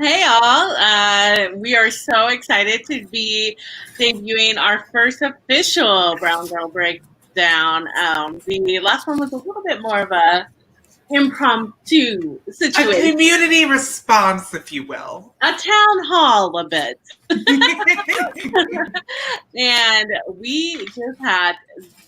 Hey all, we are so excited to be debuting our first official Brown Girl Breakdown. The last one was a little bit more of a impromptu A situation, community response, if you will. a town hall a bit. And we just had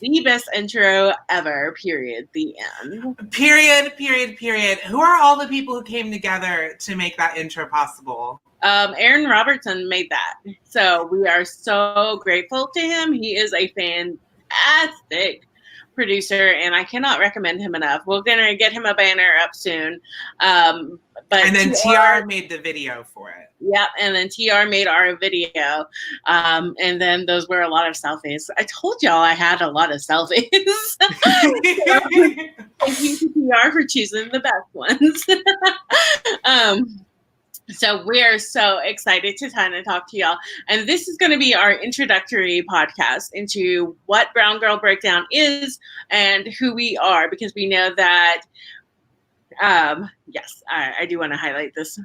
the best intro ever, period, the end. Period. Who are all the people who came together to make that intro possible? Aaron Robertson made that. So we are so grateful to him. He is a fantastic producer, and I cannot recommend him enough. We're gonna get him a banner up soon. And then TR made the video for it. Yep, and then TR made our video. And then those were a lot of selfies. I told y'all I had a lot of selfies. Thank you to TR for choosing the best ones. So we're so excited to kind of talk to y'all. And this is going to be our introductory podcast into what Brown Girl Breakdown is and who we are, because we know that, yes, I do want to highlight this.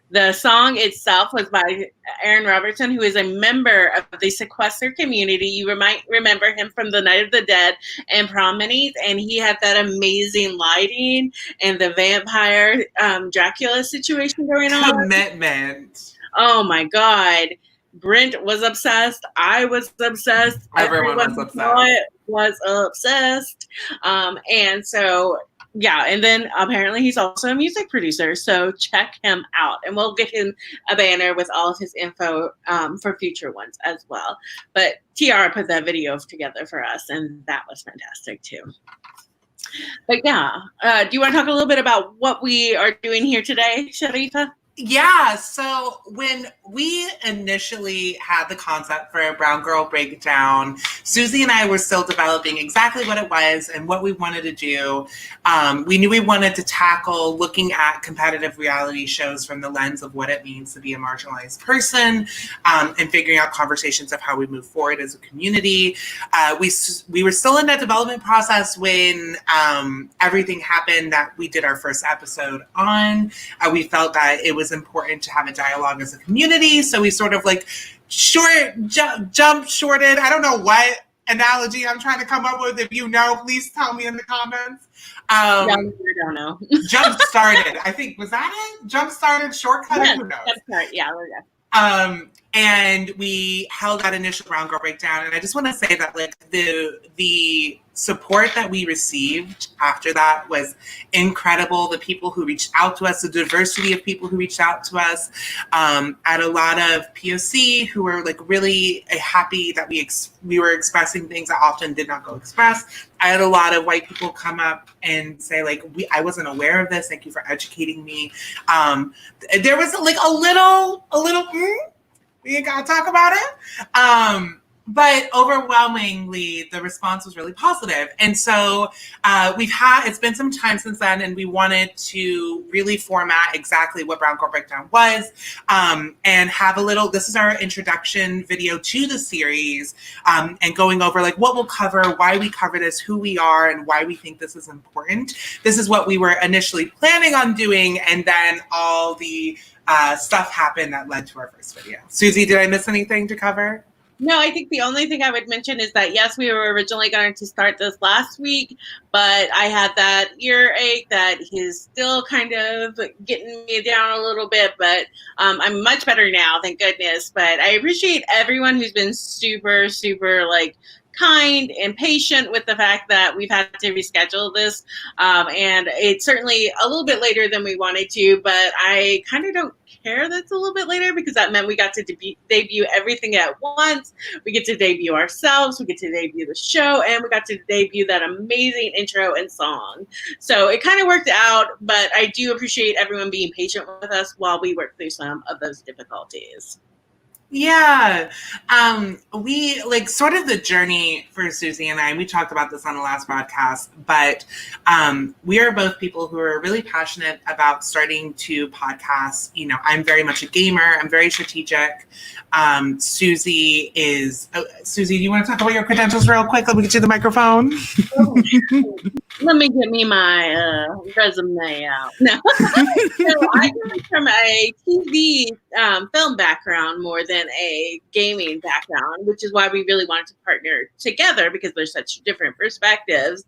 The song itself was by Aaron Robertson, who is a member of the sequester community. You might remember him from the Night of the Dead and Prom Minis, and he had that amazing lighting and the vampire Dracula situation going on. Commitment. Oh my God. Brent was obsessed. I was obsessed. Everyone was obsessed. And so, yeah, and then apparently he's also a music producer, so check him out. And we'll get him a banner with all of his info for future ones as well. But TR put that video together for us, and that was fantastic too. But yeah, do you want to talk a little bit about what we are doing here today, Sharifa? Yeah, so when we initially had the concept for a Brown Girl Breakdown, Suzi and I were still developing exactly what it was and what we wanted to do. We knew we wanted to tackle looking at competitive reality shows from the lens of what it means to be a marginalized person, and figuring out conversations of how we move forward as a community. We were still in that development process when everything happened that we did our first episode on. We felt that it was important to have a dialogue as a community, so we sort of like jump shorted. I don't know what analogy I'm trying to come up with. If you know, please tell me in the comments. I don't know. Jump started. I think, was that it? Jump started, shortcut. Yes, who knows? Yeah, we're good. And we held that initial Brown Girl Breakdown, and I just want to say that like the support that we received after that was incredible. The people who reached out to us, the diversity of people who reached out to us, at a lot of POC who were like really happy that we were expressing things that often did not go expressed. I had a lot of white people come up and say like, I wasn't aware of this. Thank you for educating me. There was like a little. We ain't gotta talk about it. But overwhelmingly, the response was really positive. And so it's been some time since then, and we wanted to really format exactly what Brown Girl Breakdown was, and have this is our introduction video to the series, and going over like what we'll cover, why we cover this, who we are, and why we think this is important. This is what we were initially planning on doing, and then all the stuff happened that led to our first video. Suzi, did I miss anything to cover? No, I think the only thing I would mention is that, yes, we were originally going to start this last week, but I had that earache that is still kind of getting me down a little bit, but I'm much better now, thank goodness. But I appreciate everyone who's been super, super, like, kind and patient with the fact that we've had to reschedule this. And it's certainly a little bit later than we wanted to, but I kind of don't care that's a little bit later, because that meant we got to debut everything at once. We get to debut ourselves, we get to debut the show, and we got to debut that amazing intro and song. So it kind of worked out, but I do appreciate everyone being patient with us while we work through some of those difficulties. Yeah. We like sort of the journey for Suzi and I, we talked about this on the last podcast, but we are both people who are really passionate about starting to podcast. You know, I'm very much a gamer. I'm very strategic. Suzi, do you want to talk about your credentials real quick? Let me get you the microphone. Let me get me my resume out. No. So I come from a TV film background more than a gaming background, which is why we really wanted to partner together because there's such different perspectives.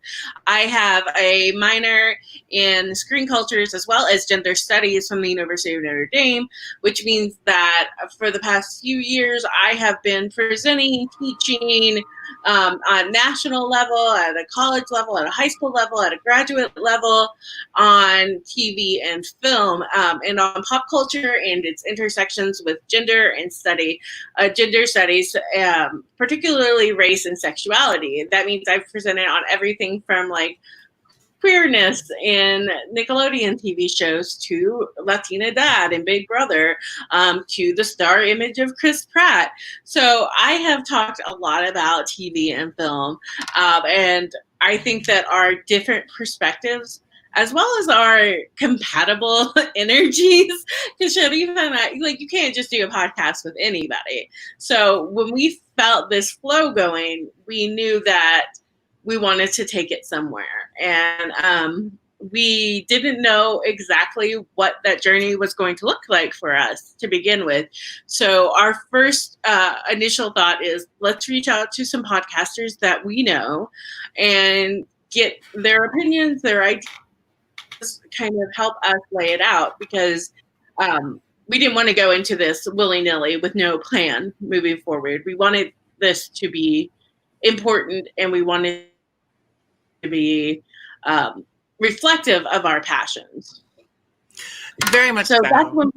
I have a minor in screen cultures as well as gender studies from the University of Notre Dame, which means that for the past few years, I have been presenting, teaching, on a national level, at a college level, at a high school level, at a graduate level, on TV and film, and on pop culture and its intersections with gender and gender studies, particularly race and sexuality. That means I've presented on everything from like queerness in Nickelodeon TV shows to Latina Dad and Big Brother, to the star image of Chris Pratt. So I have talked a lot about TV and film, and I think that our different perspectives as well as our compatible energies, because Sharifa and I, like, you can't just do a podcast with anybody. So when we felt this flow going, we knew that we wanted to take it somewhere. And we didn't know exactly what that journey was going to look like for us to begin with. So our first initial thought is, let's reach out to some podcasters that we know and get their opinions, their ideas, kind of help us lay it out, because we didn't want to go into this willy-nilly with no plan moving forward. We wanted this to be important, and we wanted to be reflective of our passions. Very much so. That's when,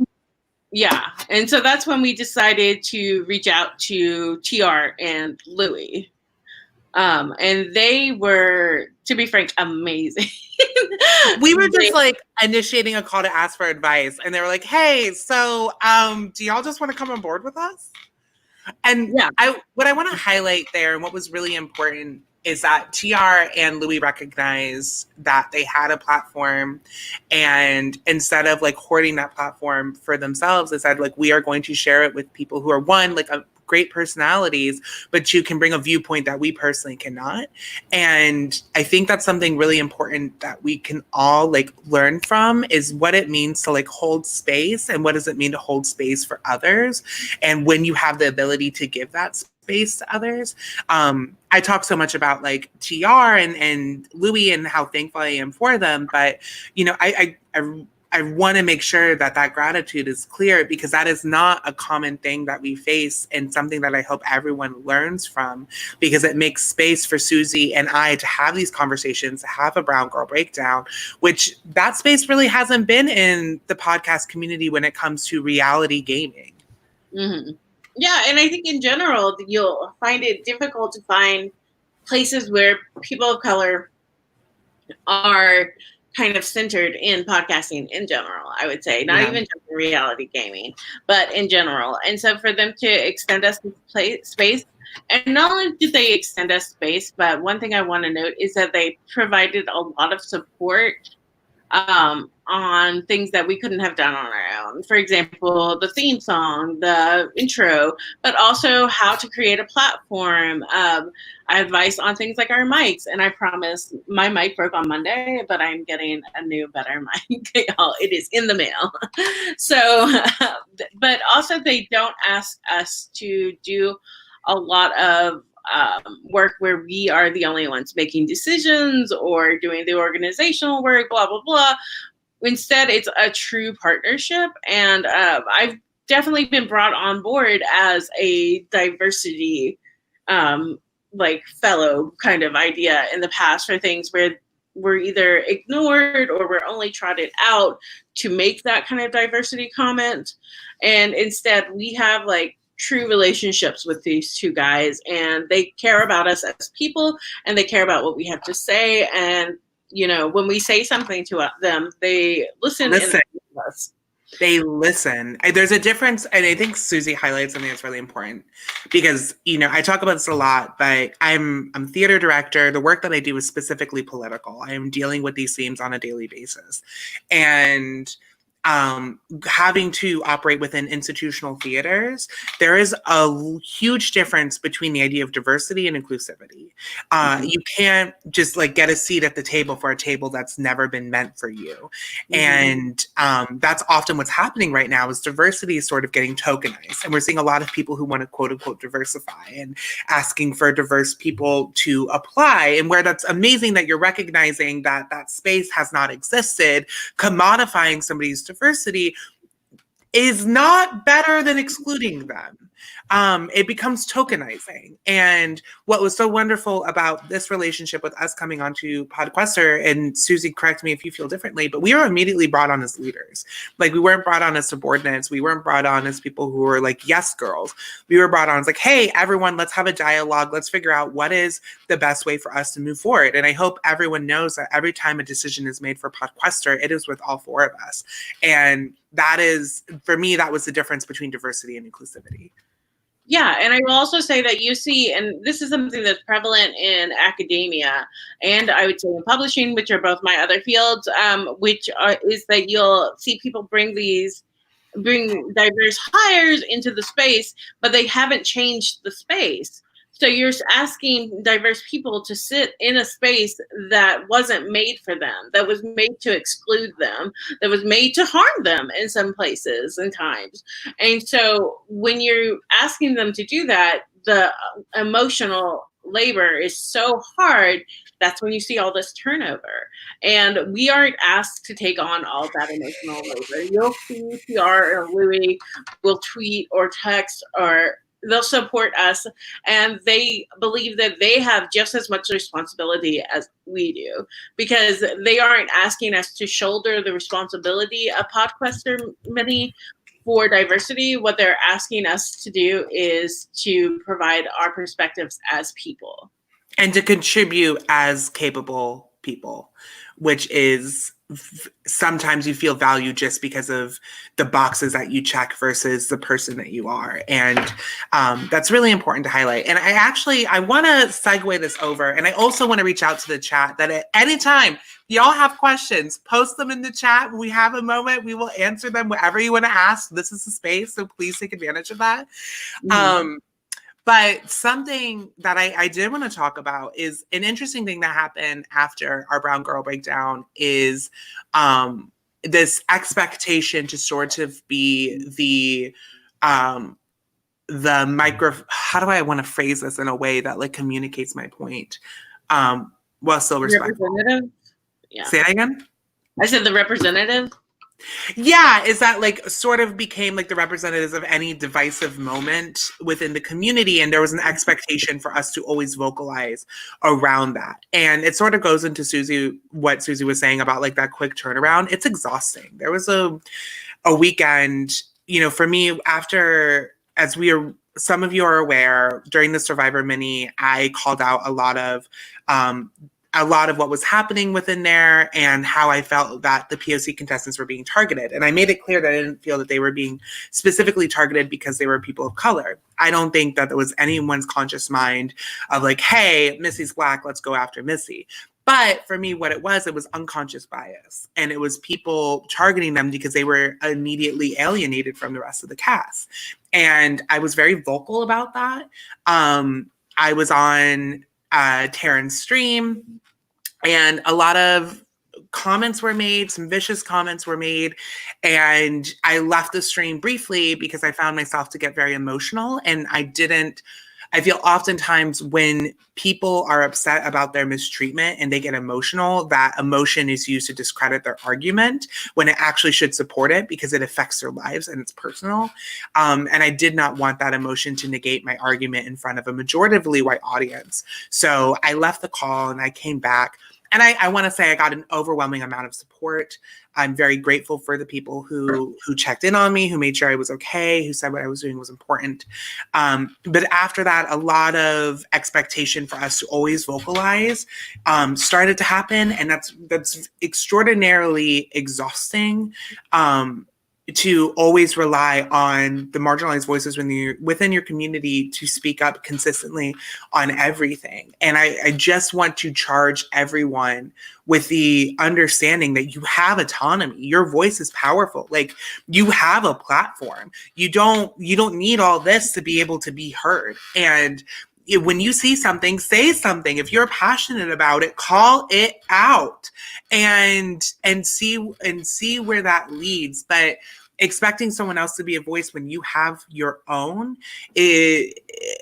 and so that's when we decided to reach out to TR and Louie. And they were, to be frank, amazing. We were just like initiating a call to ask for advice, and they were like, "Hey, so do y'all just want to come on board with us?" And what I want to highlight there, and what was really important, is that TR and Louis recognized that they had a platform, and instead of like hoarding that platform for themselves, they said, like, we are going to share it with people who are, one, like great personalities, but you can bring a viewpoint that we personally cannot. And I think that's something really important that we can all like learn from, is what it means to like hold space, and what does it mean to hold space for others. And when you have the ability to give that space to others, I talk so much about like TR and Louis and how thankful I am for them, but you know, I want to make sure that that gratitude is clear, because that is not a common thing that we face, and something that I hope everyone learns from, because it makes space for Suzi and I to have these conversations, to have a brown girl breakdown, which that space really hasn't been in the podcast community when it comes to reality gaming. Mm-hmm. Yeah, and I think in general, you'll find it difficult to find places where people of color are kind of centered in podcasting in general, I would say. Not even just reality gaming, but in general. And so for them to extend us this space, and not only did they extend us space, but one thing I want to note is that they provided a lot of support on things that we couldn't have done on our own. For example, the theme song, the intro, but also how to create a platform, advice on things like our mics. And I promise, my mic broke on Monday, but I'm getting a new, better mic. It is in the mail. So, but also they don't ask us to do a lot of work where we are the only ones making decisions or doing the organizational work, blah, blah, blah. Instead, it's a true partnership. And I've definitely been brought on board as a diversity like fellow kind of idea in the past for things where we're either ignored or we're only trotted out to make that kind of diversity comment. And instead, we have like true relationships with these two guys, and they care about us as people, and they care about what we have to say. And you know, when we say something to them, they listen. And us. They listen. There's a difference, and I think Suzi highlights something that's really important, because, you know, I talk about this a lot, but I'm theater director. The work that I do is specifically political. I am dealing with these themes on a daily basis. And having to operate within institutional theaters, there is a huge difference between the idea of diversity and inclusivity. You can't just like get a seat at the table for a table that's never been meant for you. And that's often what's happening right now is diversity is sort of getting tokenized. And we're seeing a lot of people who want to quote unquote diversify and asking for diverse people to apply. And where that's amazing that you're recognizing that that space has not existed, commodifying somebody's diversity is not better than excluding them. It becomes tokenizing. And what was so wonderful about this relationship with us coming onto Podquester, and Suzi, correct me if you feel differently, but we were immediately brought on as leaders. Like, we weren't brought on as subordinates. We weren't brought on as people who were like, yes, girls. We were brought on as like, hey, everyone, let's have a dialogue. Let's figure out what is the best way for us to move forward. And I hope everyone knows that every time a decision is made for Podquester, it is with all four of us. And that is, for me, that was the difference between diversity and inclusivity. Yeah, and I will also say that you see, and this is something that's prevalent in academia, and I would say in publishing, which are both my other fields, is that you'll see people bring diverse hires into the space, but they haven't changed the space. So you're asking diverse people to sit in a space that wasn't made for them, that was made to exclude them, that was made to harm them in some places and times. And so when you're asking them to do that, the emotional labor is so hard. That's when you see all this turnover. And we aren't asked to take on all that emotional labor. You'll see PR or Louis will tweet or text, or they'll support us, and they believe that they have just as much responsibility as we do, because they aren't asking us to shoulder the responsibility of Podquester Mini for diversity. What they're asking us to do is to provide our perspectives as people. And to contribute as capable people, which is sometimes you feel value just because of the boxes that you check versus the person that you are. And that's really important to highlight. And I want to segue this over. And I also want to reach out to the chat that at any time y'all have questions, post them in the chat. When we have a moment, we will answer them, whatever you want to ask. This is the space, so please take advantage of that. But something that I did want to talk about is an interesting thing that happened after our Brown Girl breakdown is this expectation to sort of be the micro. How do I want to phrase this in a way that like communicates my point while still respectful? Representative? Yeah. Say that again? I said the representative. Yeah, is that like sort of became like the representatives of any divisive moment within the community. And there was an expectation for us to always vocalize around that. And it sort of goes into what Suzi was saying about like that quick turnaround. It's exhausting. There was a weekend, for me, after, some of you are aware, during the Survivor Mini, I called out a lot of what was happening within there and how I felt that the POC contestants were being targeted. And I made it clear that I didn't feel that they were being specifically targeted because they were people of color. I don't think that there was anyone's conscious mind of like, hey, Missy's Black, let's go after Missy. But for me, what it was unconscious bias. And it was people targeting them because they were immediately alienated from the rest of the cast. And I was very vocal about that. I was on Taryn's stream, and a lot of comments were made, some vicious comments were made, and I left the stream briefly because I found myself to get very emotional. And I feel oftentimes when people are upset about their mistreatment and they get emotional, that emotion is used to discredit their argument when it actually should support it because it affects their lives and it's personal. And I did not want that emotion to negate my argument in front of a majoritively white audience. So I left the call and I came back. And I want to say I got an overwhelming amount of support. I'm very grateful for the people who checked in on me, who made sure I was okay, who said what I was doing was important. But after that, a lot of expectation for us to always vocalize started to happen. And that's extraordinarily exhausting. to always rely on the marginalized voices within your community to speak up consistently on everything. And I just want to charge everyone with the understanding that you have autonomy. Your voice is powerful. Like, you have a platform. You don't need all this to be able to be heard. And when you see something, say something. If you're passionate about it, call it out and see where that leads. But expecting someone else to be a voice when you have your own,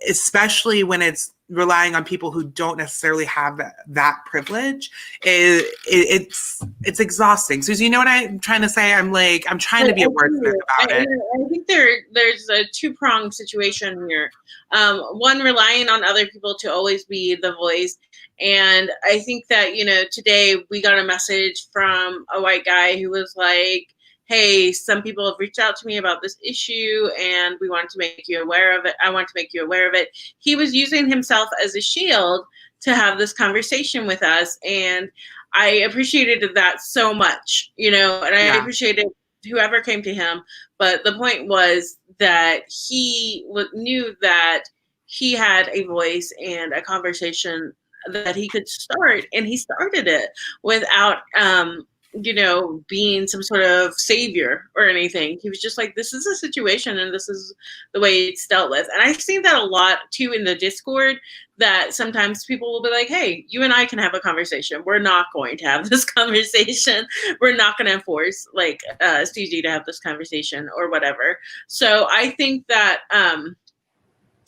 especially when it's relying on people who don't necessarily have that privilege, it's exhausting. So, you know what I'm trying to say? I'm trying to be a wordsmith about it. I think there's a two-pronged situation here. One, relying on other people to always be the voice. And I think that, today we got a message from a white guy who was like, hey, some people have reached out to me about this issue and we want to make you aware of it. I want to make you aware of it. He was using himself as a shield to have this conversation with us. And I appreciated that so much, and I appreciated whoever came to him. But the point was that he knew that he had a voice and a conversation that he could start, and he started it without, being some sort of savior or anything. He was just like, this is a situation and this is the way it's dealt with. And I've seen that a lot too in the Discord, that sometimes people will be like, hey, you and I can have a conversation. We're not going to have this conversation. We're not going to force Suzi to have this conversation or whatever. So I think that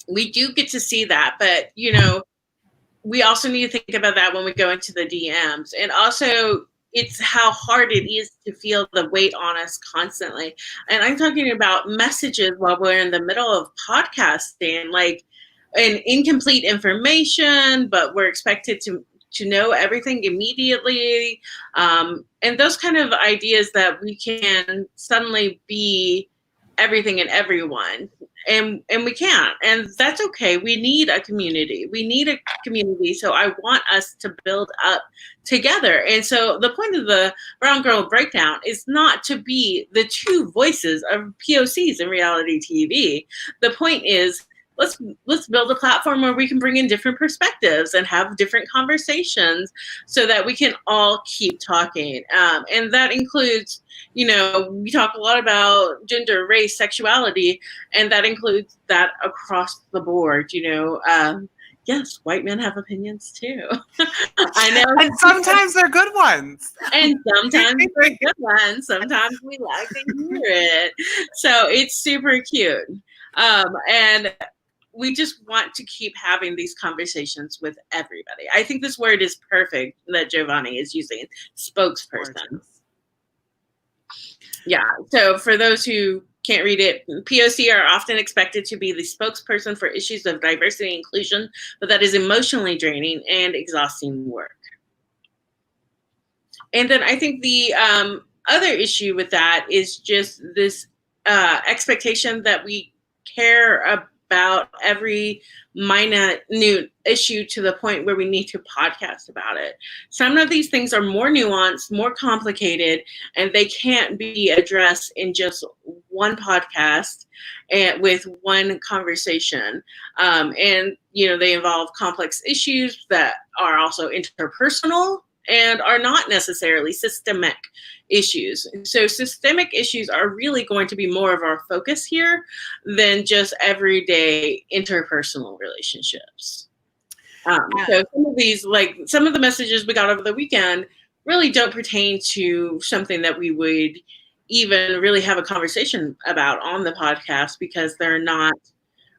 we do get to see that, but we also need to think about that when we go into the DMs. And also, it's how hard it is to feel the weight on us constantly. And I'm talking about messages while we're in the middle of podcasting, like an incomplete information, but we're expected to know everything immediately. And those kind of ideas that we can suddenly be everything and everyone. And we can't, and that's okay. We need a community. So I want us to build up together. And so the point of the Brown Girl Breakdown is not to be the two voices of POCs in reality TV. The point is, let's build a platform where we can bring in different perspectives and have different conversations so that we can all keep talking. And that includes, we talk a lot about gender, race, sexuality, and that includes that across the board. Yes, white men have opinions too. I know. And sometimes they're good ones. And sometimes they're good ones. Sometimes we like to hear it. So it's super cute. And we just want to keep having these conversations with everybody. I think this word is perfect that Giovanni is using, spokesperson. Yeah. So for those who can't read it, POC are often expected to be the spokesperson for issues of diversity and inclusion, but that is emotionally draining and exhausting work. And then I think the other issue with that is just this expectation that we care about every minute issue to the point where we need to podcast about it. Some of these things are more nuanced, more complicated, and they can't be addressed in just one podcast and with one conversation. And, they involve complex issues that are also interpersonal and are not necessarily systemic issues. So systemic issues are really going to be more of our focus here than just everyday interpersonal relationships. So some of the messages we got over the weekend really don't pertain to something that we would even really have a conversation about on the podcast, because they're not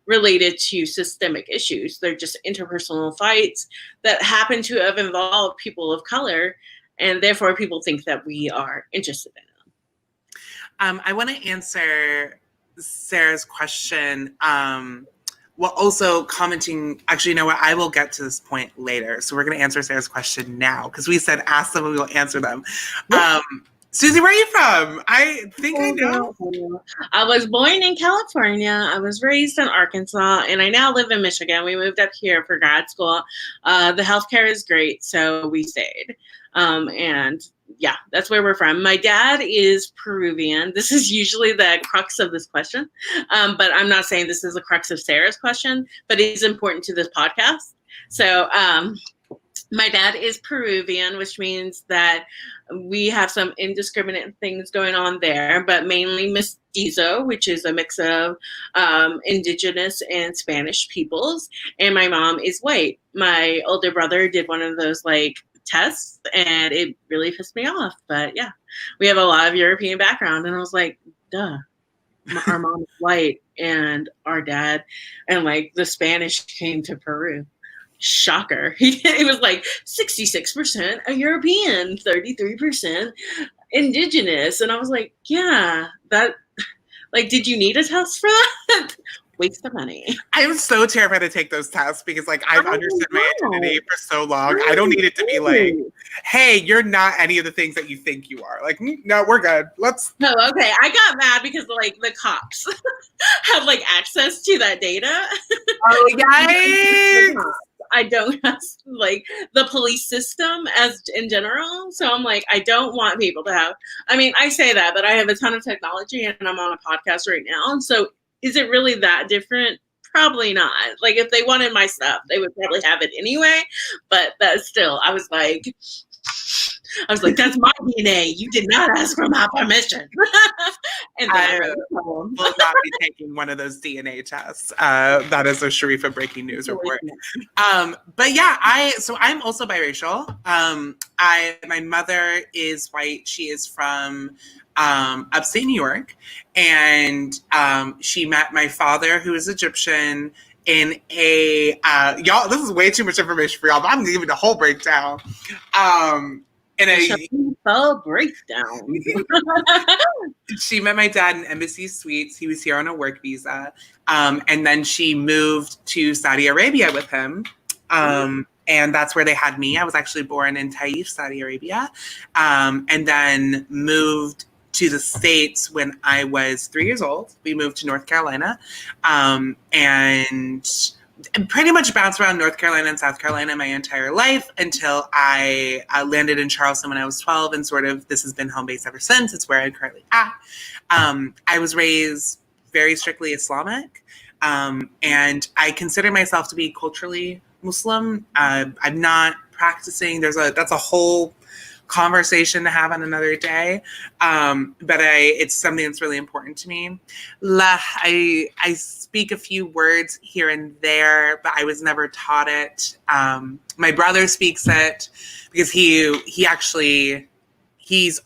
related to systemic issues. They're just interpersonal fights that happen to have involved people of color, and therefore people think that we are interested in them. I want to answer Sarah's question while also commenting. Actually, you know what? I will get to this point later. So we're going to answer Sarah's question now, because we said ask them and we will answer them. Suzi, where are you from? I think I know. I was born in California. I was raised in Arkansas, and I now live in Michigan. We moved up here for grad school. The healthcare is great, so we stayed. And yeah, that's where we're from. My dad is Peruvian. This is usually the crux of this question. But I'm not saying this is the crux of Sarah's question, but it is important to this podcast. So my dad is Peruvian, which means that we have some indiscriminate things going on there, but mainly mestizo, which is a mix of indigenous and Spanish peoples. And my mom is white. My older brother did one of those like tests, and it really pissed me off. But yeah, we have a lot of European background, and I was like, duh. Our mom is white, and our dad, and like the Spanish came to Peru. Shocker. It was like 66% a European, 33% indigenous. And I was like, yeah, that, like, did you need a test for that? Waste of money. I'm so terrified to take those tests because, like, I've understood my identity for so long. I don't need it to be like, hey, you're not any of the things that you think you are. Like, no, we're good. Let's. No, okay. I got mad because, like, the cops have, like, access to that data. Oh, yikes. I don't have, like, the police system as in general. So I'm like, I don't want people to have, I mean, I say that, but I have a ton of technology and I'm on a podcast right now. And so is it really that different? Probably not. Like, if they wanted my stuff, they would probably have it anyway. But that still, I was like, that's my DNA. You did not ask for my permission. And I will not be taking one of those DNA tests. That is a Sharifa breaking news report. But yeah, I'm also biracial. My mother is white. She is from upstate New York, and she met my father, who is Egyptian, in a y'all. This is way too much information for y'all, but I'm gonna give you the whole breakdown. In a full breakdown. She met my dad in Embassy Suites. He was here on a work visa, and then she moved to Saudi Arabia with him. And that's where they had me. I was actually born in Taif, Saudi Arabia, and then moved to the States when I was 3 years old. We moved to North Carolina, and pretty much bounced around North Carolina and South Carolina my entire life until I landed in Charleston when I was 12, and sort of this has been home base ever since. It's where I'm currently at. I was raised very strictly Islamic, and I consider myself to be culturally Muslim. I'm not practicing. That's a whole conversation to have on another day. But it's something that's really important to me. I speak a few words here and there, but I was never taught it. My brother speaks it because he's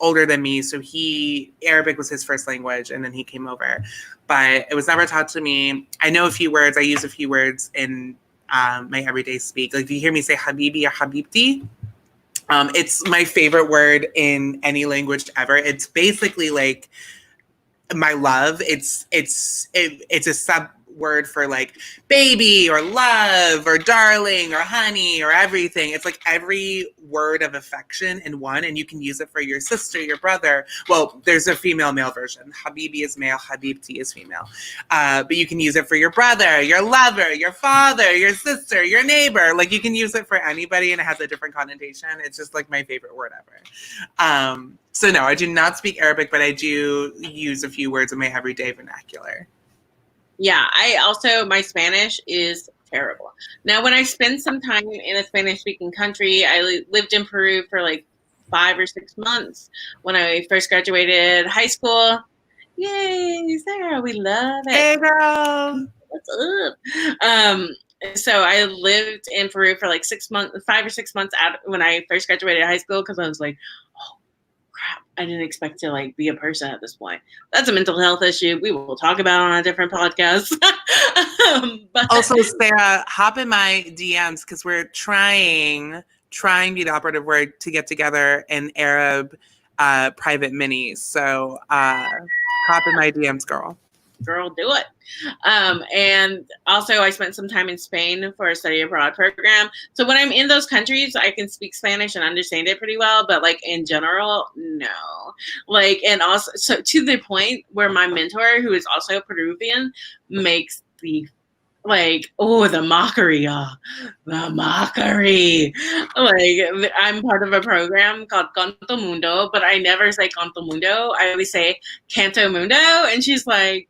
older than me. So Arabic was his first language, and then he came over, but it was never taught to me. I know a few words. I use a few words in my everyday speak. Like if you hear me say Habibi or Habibti, it's my favorite word in any language ever. It's basically like my love. It's a sub word for like baby or love or darling or honey or everything. It's like every word of affection in one, and you can use it for your sister, your brother. Well, there's a female-male version. Habibi is male, Habibti is female. But you can use it for your brother, your lover, your father, your sister, your neighbor. Like you can use it for anybody, and it has a different connotation. It's just like my favorite word ever. So no, I do not speak Arabic, but I do use a few words in my everyday vernacular. Yeah, my Spanish is terrible. Now, when I spend some time in a Spanish-speaking country, I lived in Peru for like 5 or 6 months when I first graduated high school. Yay, Sarah, we love it. Hey, girl. What's up? So I lived in Peru for like 5 or 6 months out when I first graduated high school because I was like, oh, crap. I didn't expect to like be a person at this point. That's a mental health issue we will talk about on a different podcast. But also, Sarah, hop in my DMs because we're trying be the operative word to get together in Arab private minis. So hop in my DMs, girl. Girl, do it. And also I spent some time in Spain for a study abroad program. So when I'm in those countries, I can speak Spanish and understand it pretty well. But like in general, no. Like, and also, so to the point where my mentor, who is also Peruvian, makes the like, oh, the mockery, the mockery. Like, I'm part of a program called Canto Mundo, but I never say Canto Mundo. I always say Canto Mundo. And she's like,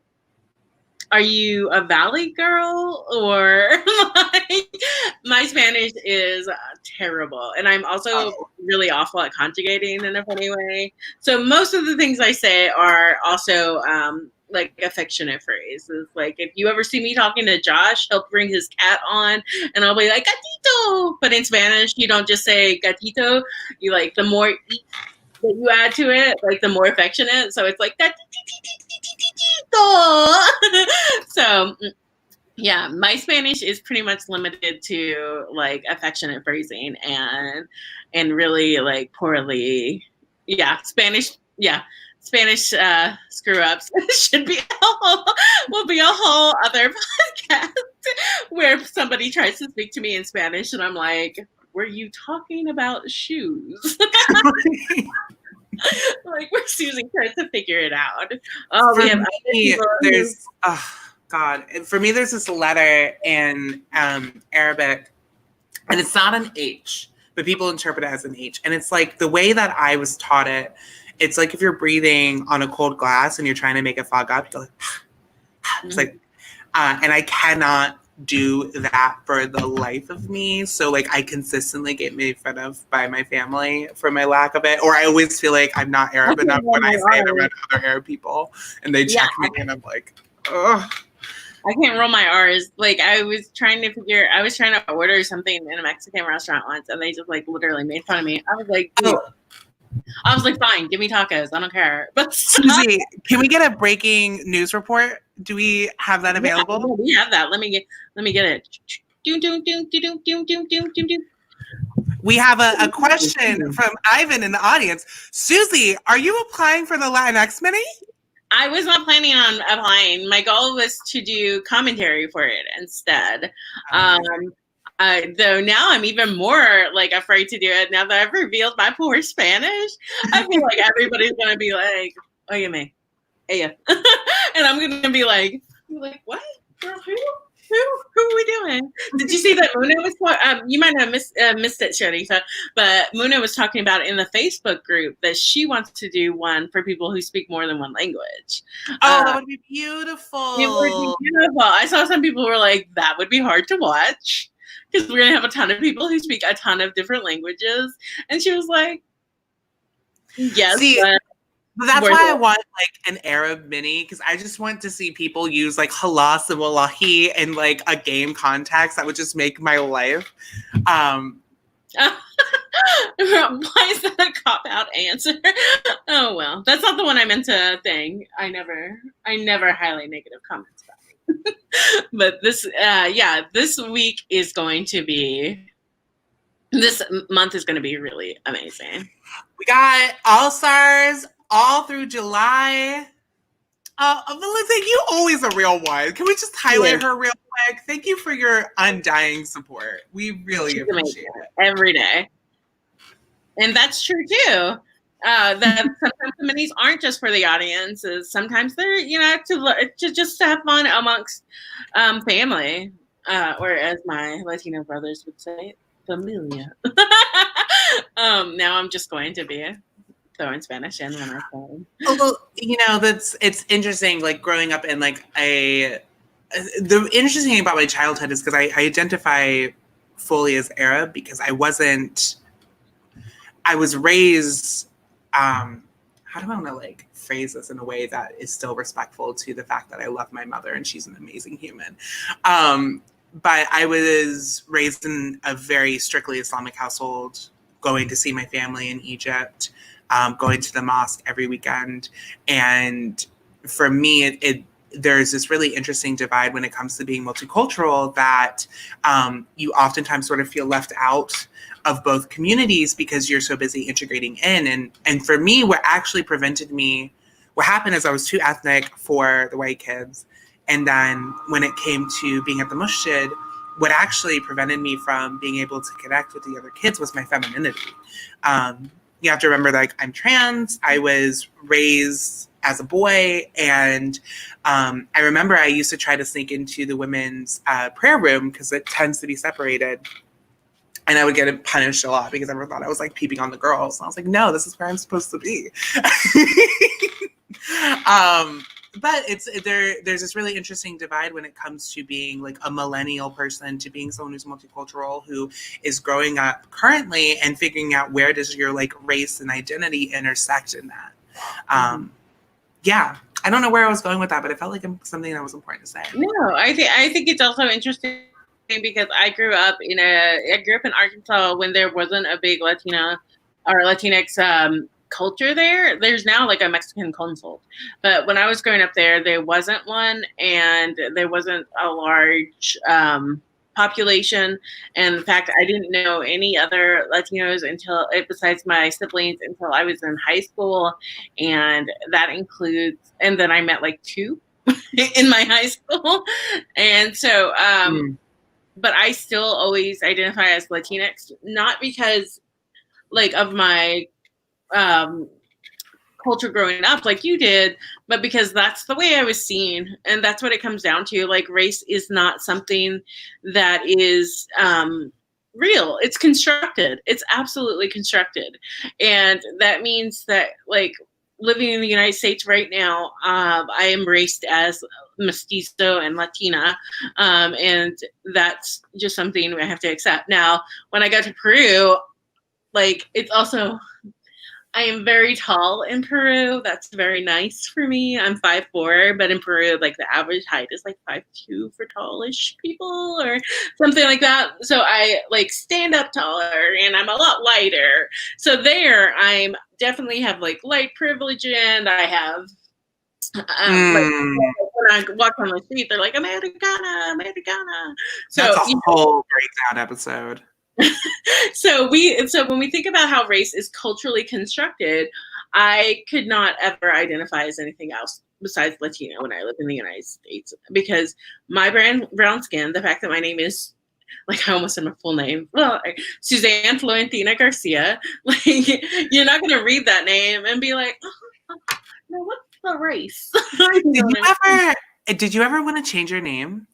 are you a Valley girl? Or like, my Spanish is terrible. And I'm also really awful at conjugating in a funny way. So most of the things I say are also like affectionate phrases. Like if you ever see me talking to Josh, he'll bring his cat on and I'll be like, gatito. But in Spanish, you don't just say gatito. You like, the more that you add to it, like the more affectionate. So it's like, gatito. So yeah, my Spanish is pretty much limited to like affectionate phrasing and really like poorly. Yeah, Spanish screw ups should be will be a whole other podcast where somebody tries to speak to me in Spanish and I'm like, were you talking about shoes? Like where Susie tries to figure it out. Oh, we have other people there's God. For me, there's this letter in Arabic, and it's not an H, but people interpret it as an H. And it's like the way that I was taught it, it's like if you're breathing on a cold glass and you're trying to make it fog up, you're like, it's like, and I cannot do that for the life of me. So like I consistently get made fun of by my family for my lack of it. Or I always feel like I'm not Arab enough when I say it around other Arab people and they check me and I'm like, ugh. I can't roll my R's. Like I was trying to order something in a Mexican restaurant once and they just like literally made fun of me. I was like, fine, give me tacos. I don't care. But Susie, can we get a breaking news report? Do we have that available? Yeah, we have that. Let me get it. We have a question from Ivan in the audience. Susie, are you applying for the Latinx Mini? I was not planning on applying. My goal was to do commentary for it instead. Though now I'm even more like afraid to do it now that I've revealed my poor Spanish. I feel like everybody's gonna be like, "Oye me, ella," and I'm gonna be like, "What? Girl, who are we doing?" Did you see that Muna was? You might have missed it, Sharifa, but Muna was talking about it in the Facebook group that she wants to do one for people who speak more than one language. That would be beautiful. It would be beautiful. I saw some people were like, "That would be hard to watch." Because we're going to have a ton of people who speak a ton of different languages. And she was like, yes. See, but that's why I want like an Arab mini, because I just want to see people use like halas and wallahi in like a game context that would just make my life. Why is that a cop-out answer? Oh, well. That's not the one I meant to think. I never highlight negative comments about it. But this week is going to be, this month is going to be really amazing. We got All-Stars all through July. Melissa, you always a real one. Can we just highlight her real quick? Thank you for your undying support. We really appreciate it. Every day. And that's true too. That sometimes the minis aren't just for the audiences. Sometimes they're, to just have fun amongst family, or as my Latino brothers would say, familia. Now I'm just going to be throwing Spanish in when I can. Although, it's interesting, like growing up in like the interesting thing about my childhood is because I identify fully as Arab because I was raised, how do I want to like phrase this in a way that is still respectful to the fact that I love my mother and she's an amazing human. But I was raised in a very strictly Islamic household, going to see my family in Egypt, going to the mosque every weekend. And for me, there's this really interesting divide when it comes to being multicultural that you oftentimes sort of feel left out of both communities because you're so busy integrating in. And for me, what happened is I was too ethnic for the white kids. And then when it came to being at the masjid, what actually prevented me from being able to connect with the other kids was my femininity. You have to remember, like, I'm trans. I was raised as a boy. And I remember I used to try to sneak into the women's prayer room because it tends to be separated. And I would get punished a lot because everyone thought I was like peeping on the girls. And I was like, no, this is where I'm supposed to be. But there's this really interesting divide when it comes to being like a millennial person to being someone who's multicultural, who is growing up currently and figuring out where does your like race and identity intersect in that. Yeah, I don't know where I was going with that, but it felt like something that was important to say. No, I think it's also interesting because I grew up in Arkansas when there wasn't a big Latina or Latinx culture there. There's now like a Mexican consul, but when I was growing up there wasn't one, and there wasn't a large population. And in fact, I didn't know any other Latinos besides my siblings until I was in high school, and that includes. And then I met like two in my high school, and so. But I still always identify as Latinx, not because like of my culture growing up like you did, but because that's the way I was seen. And that's what it comes down to. Like, race is not something that is real. It's constructed. It's absolutely constructed. And that means that, like, living in the United States right now, I am raced as mestizo and Latina, and that's just something I have to accept. Now, when I go to Peru, like, it's also, I am very tall in Peru. That's very nice for me. I'm 5'4", but in Peru, like, the average height is like 5'2" for tallish people or something like that. So I like stand up taller, and I'm a lot lighter. So there, I'm definitely have like light privilege, and I have like, when I walk on the street, they're like, Americana, Americana. So that's a whole breakdown episode. So when we think about how race is culturally constructed, I could not ever identify as anything else besides Latino when I live in the United States, because my brown skin, the fact that my name is, like, I almost said my full name. Well, Suzanne Florentina Garcia. Like, you're not going to read that name and be like, oh, no, what's the race? Did you ever want to change your name?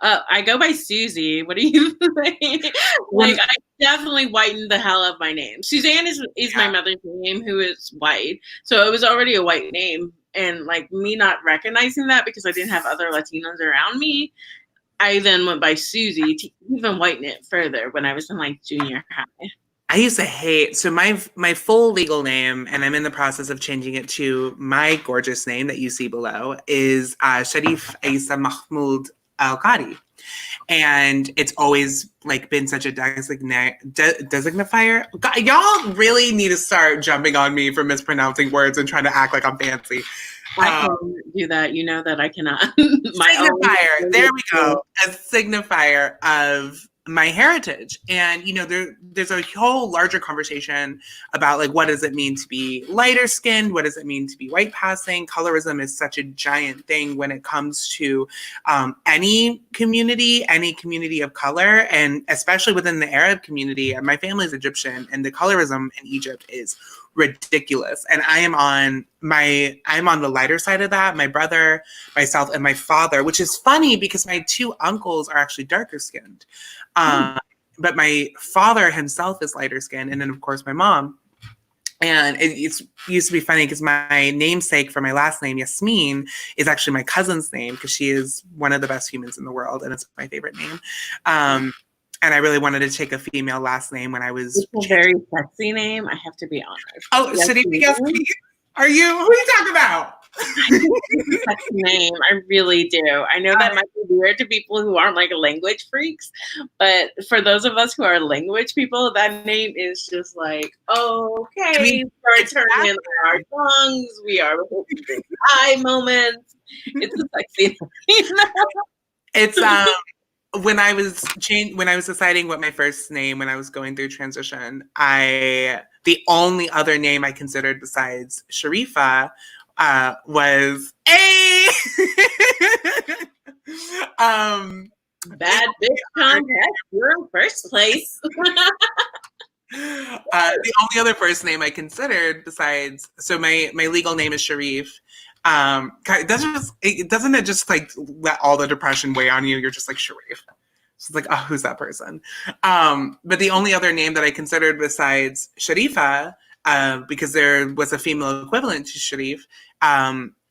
I go by Suzi. What do you think? Like, I definitely whitened the hell out of my name. Suzanne is my mother's name, who is white. So it was already a white name. And like, me not recognizing that because I didn't have other Latinos around me, I then went by Suzi to even whiten it further when I was in like junior high. I used to hate, so my full legal name, and I'm in the process of changing it to my gorgeous name that you see below, is Sharifa and Mahmoud Al-Qadi. And it's always like been such a designifier. God, y'all really need to start jumping on me for mispronouncing words and trying to act like I'm fancy. I can do that. You know that I cannot. Signifier. There we go. A signifier of my heritage. And, you know, there's a whole larger conversation about, like, what does it mean to be lighter skinned? What does it mean to be white passing? Colorism is such a giant thing when it comes to any community of color, and especially within the Arab community. My family is Egyptian, and the colorism in Egypt is ridiculous. And I'm on the lighter side of that. My brother, myself, and my father, which is funny because my two uncles are actually darker skinned. But my father himself is lighter skinned. And then, of course, my mom. And it used to be funny because my namesake for my last name, Yasmin, is actually my cousin's name because she is one of the best humans in the world. And it's my favorite name. And I really wanted to take a female last name when I was... It's a very sexy name, I have to be honest. Oh, Sharifa, Yasmin? Are you? Who are you talking about? It's a sexy name. I really do. I know that might be weird to people who aren't like language freaks, but for those of us who are language people, that name is just like, okay, I mean, we're turning in our tongues. We are eye moments. It's a sexy name. It's when I was deciding what my first name, when I was going through transition, the only other name I considered besides Sharifa was bad bitch contest. You're in first place. The only other first name I considered besides, so my legal name is Sharif. Doesn't it just like let all the depression weigh on you? You're just like Sharif. So it's like, oh, who's that person? But the only other name that I considered besides Sharifa, because there was a female equivalent to Sharif,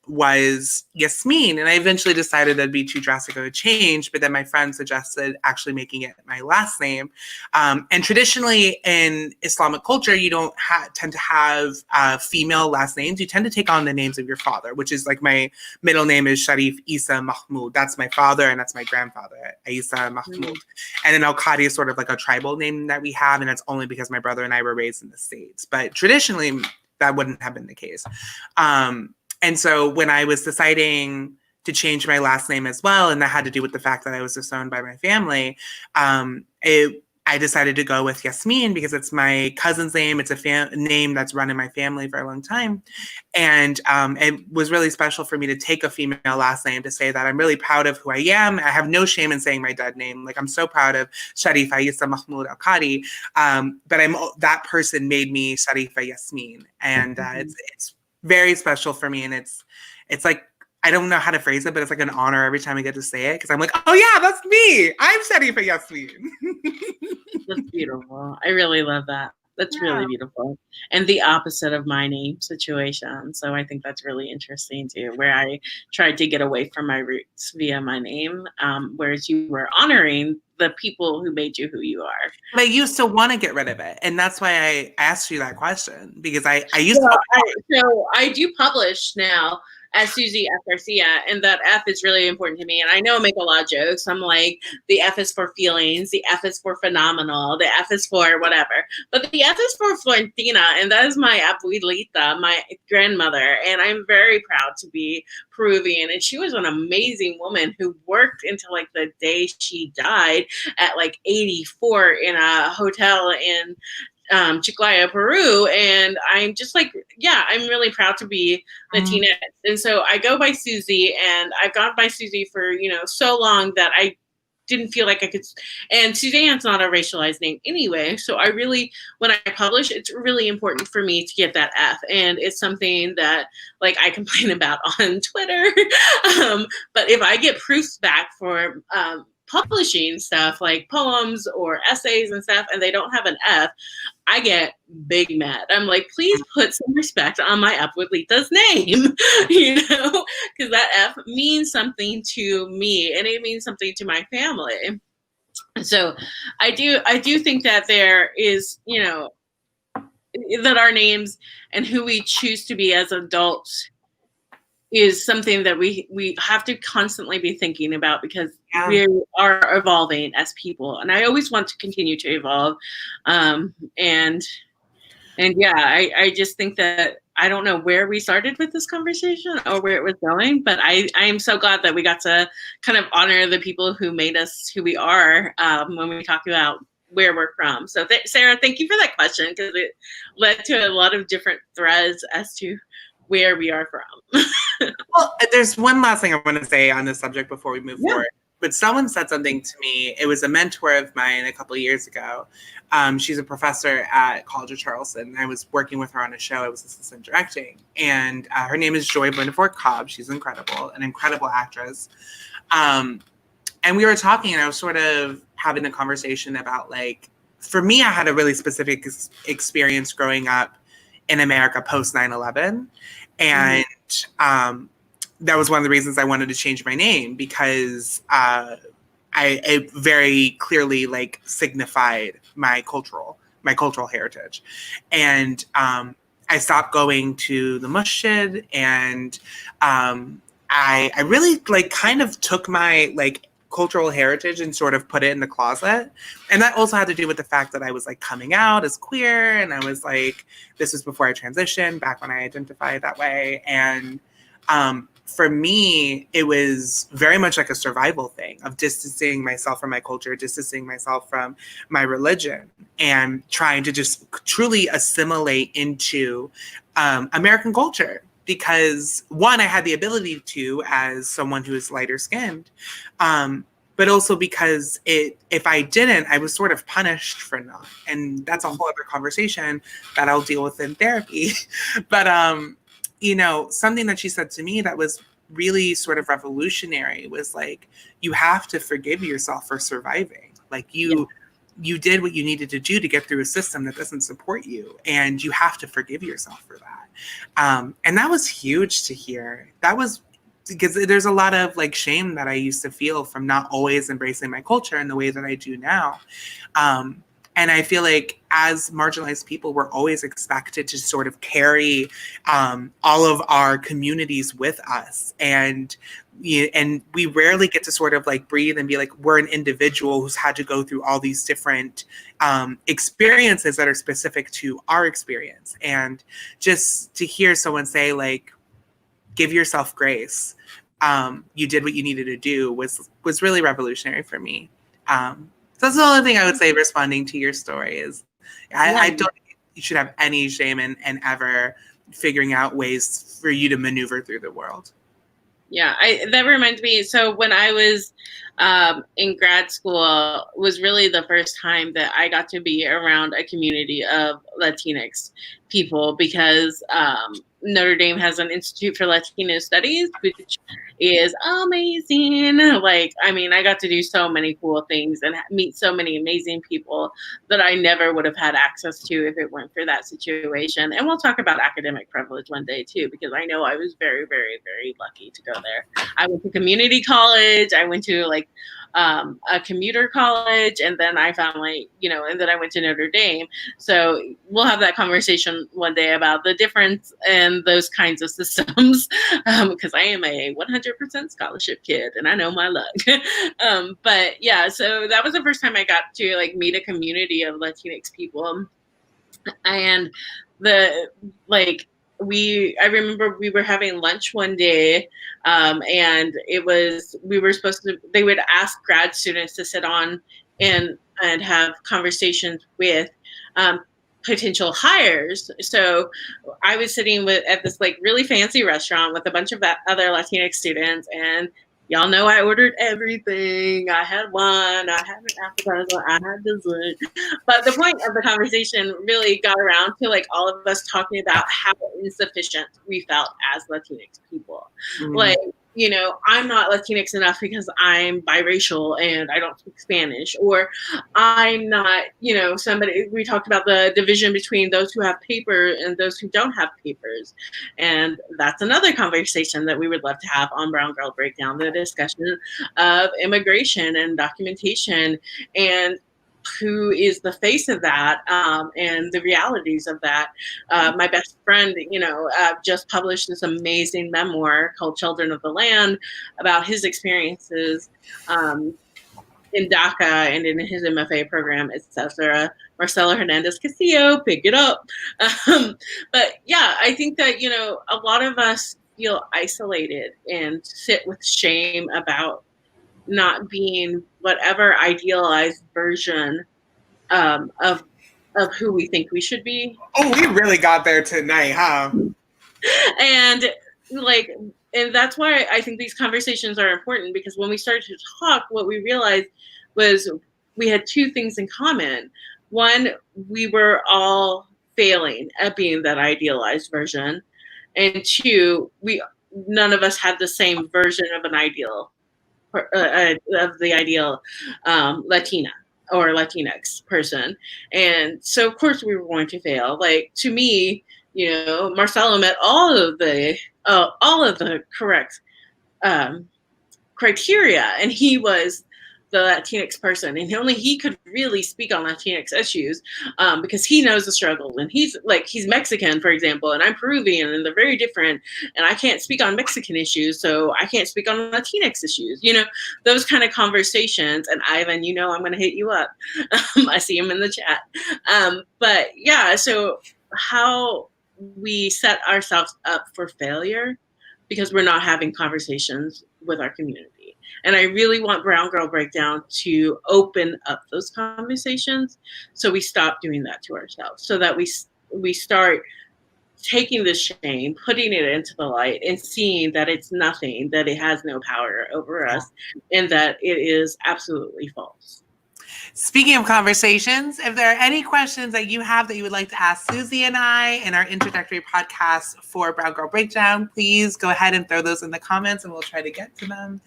was Yasmin. And I eventually decided that'd be too drastic of a change, but then my friend suggested actually making it my last name. And traditionally in Islamic culture, you don't tend to have female last names. You tend to take on the names of your father, which is like my middle name is Sharif Isa Mahmoud. That's my father and that's my grandfather, Isa Mahmoud. And then Al-Qadi is sort of like a tribal name that we have, and that's only because my brother and I were raised in the States. But traditionally, that wouldn't have been the case. And so when I was deciding to change my last name as well, and that had to do with the fact that I was disowned by my family, I decided to go with Yasmin because it's my cousin's name. It's a name that's run in my family for a long time. And it was really special for me to take a female last name to say that I'm really proud of who I am. I have no shame in saying my dead name. Like, I'm so proud of Sharifa Isa Mahmoud Al-Qadi. But that person made me Sharifa Yasmin. And it's very special for me. And it's like, I don't know how to phrase it, but it's like an honor every time I get to say it. Cause I'm like, oh yeah, that's me. I'm Sharifa Yasmin. That's beautiful. I really love that. That's really beautiful. And the opposite of my name situation. So I think that's really interesting too, where I tried to get away from my roots via my name, whereas you were honoring the people who made you who you are. But I used to want to get rid of it. And that's why I asked you that question, because I used to. So I do publish now as Suzi F. Garcia, and that F is really important to me. And I know I make a lot of jokes. I'm like, the F is for feelings, the F is for phenomenal, the F is for whatever. But the F is for Florentina, and that is my abuelita, my grandmother. And I'm very proud to be Peruvian. And she was an amazing woman who worked until like the day she died at like 84 in a hotel in Chiclayo, Peru. And I'm just like, yeah, I'm really proud to be Latinx. And so I go by Suzi, and I've gone by Suzi for, so long that I didn't feel like I could. And Suzanne's not a racialized name anyway. So I really, when I publish, it's really important for me to get that F. And it's something that like I complain about on Twitter. But if I get proofs back for, publishing stuff like poems or essays and stuff, and they don't have an F, I get big mad. I'm like, please put some respect on my abuelita's name, because that F means something to me, and it means something to my family. So I do think that there is, that our names and who we choose to be as adults is something that we have to constantly be thinking about, because we are evolving as people, and I always want to continue to evolve. And yeah, I just think that I don't know where we started with this conversation or where it was going, but I am so glad that we got to kind of honor the people who made us who we are, when we talk about where we're from. So Sarah, thank you for that question, because it led to a lot of different threads as to where we are from. Well, there's one last thing I want to say on this subject before we move forward. But someone said something to me. It was a mentor of mine a couple of years ago. She's a professor at College of Charleston. I was working with her on a show I was assistant directing. And her name is Joy Blandeford Cobb. She's incredible, an incredible actress. And we were talking, and I was sort of having a conversation about, like, for me, I had a really specific experience growing up in America post 9/11. And that was one of the reasons I wanted to change my name, because I very clearly like signified my cultural heritage. And I stopped going to the masjid, and I really like kind of took my like cultural heritage and sort of put it in the closet. And that also had to do with the fact that I was like coming out as queer, and I was like, this was before I transitioned, back when I identified that way. And for me, it was very much like a survival thing of distancing myself from my culture, distancing myself from my religion, and trying to just truly assimilate into American culture. Because one, I had the ability to, as someone who is lighter skinned, but also because if I didn't, I was sort of punished for not. And that's a whole other conversation that I'll deal with in therapy. But, something that she said to me that was really sort of revolutionary was like, you have to forgive yourself for surviving. Like you did what you needed to do to get through a system that doesn't support you, and you have to forgive yourself for that. And that was huge to hear. That was because there's a lot of like shame that I used to feel from not always embracing my culture in the way that I do now. And I feel like as marginalized people, we're always expected to sort of carry all of our communities with us. And we rarely get to sort of like breathe and be like, we're an individual who's had to go through all these different experiences that are specific to our experience. And just to hear someone say like, give yourself grace. You did what you needed to do was really revolutionary for me. So that's the only thing I would say responding to your story is I don't think you should have any shame in ever figuring out ways for you to maneuver through the world. Yeah, that reminds me. So when I was in grad school, was really the first time that I got to be around a community of Latinx people, because Notre Dame has an Institute for Latino Studies, which is amazing. Like, I mean, I got to do so many cool things and meet so many amazing people that I never would have had access to if it weren't for that situation. And we'll talk about academic privilege one day too, because I know I was very, very, very lucky to go there. I went to community college. I went to like a commuter college, and then I found and then I went to Notre Dame. So we'll have that conversation one day about the difference in those kinds of systems, because I am a 100% scholarship kid and I know my luck. But yeah, so that was the first time I got to like meet a community of Latinx people. And I remember we were having lunch one day, and they would ask grad students to sit on and have conversations with potential hires. So I was sitting at this like really fancy restaurant with a bunch of other Latinx students, and y'all know I ordered everything. I had wine, I had an appetizer, I had dessert. But the point of the conversation really got around to like all of us talking about how insufficient we felt as Latinx people. Mm-hmm. Like, I'm not Latinx enough because I'm biracial and I don't speak Spanish, or I'm not, we talked about the division between those who have paper and those who don't have papers. And that's another conversation that we would love to have on Brown Girl Breakdown, the discussion of immigration and documentation and who is the face of that, and the realities of that. My best friend, just published this amazing memoir called Children of the Land about his experiences in DACA and in his MFA program, etc. Marcelo Hernandez Castillo, pick it up. But yeah, I think that, a lot of us feel isolated and sit with shame about not being whatever idealized version of who we think we should be. Oh, we really got there tonight, huh? And that's why I think these conversations are important, because when we started to talk, what we realized was we had two things in common. One, we were all failing at being that idealized version. And two, none of us had the same version of an ideal, of the ideal Latina or Latinx person. And so of course we were going to fail. Like, to me, Marcelo met all of the correct criteria, and he was the Latinx person, and only he could really speak on Latinx issues, because he knows the struggle. And he's Mexican, for example, and I'm Peruvian, and they're very different. And I can't speak on Mexican issues, so I can't speak on Latinx issues. Those kind of conversations. And Ivan, I'm going to hit you up. I see him in the chat. But yeah, so how we set ourselves up for failure because we're not having conversations with our community. And I really want Brown Girl Breakdown to open up those conversations, so we stop doing that to ourselves, so that we start taking the shame, putting it into the light, and seeing that it's nothing, that it has no power over us, and that it is absolutely false. Speaking of conversations, if there are any questions that you have that you would like to ask Suzi and I in our introductory podcast for Brown Girl Breakdown, please go ahead and throw those in the comments and we'll try to get to them.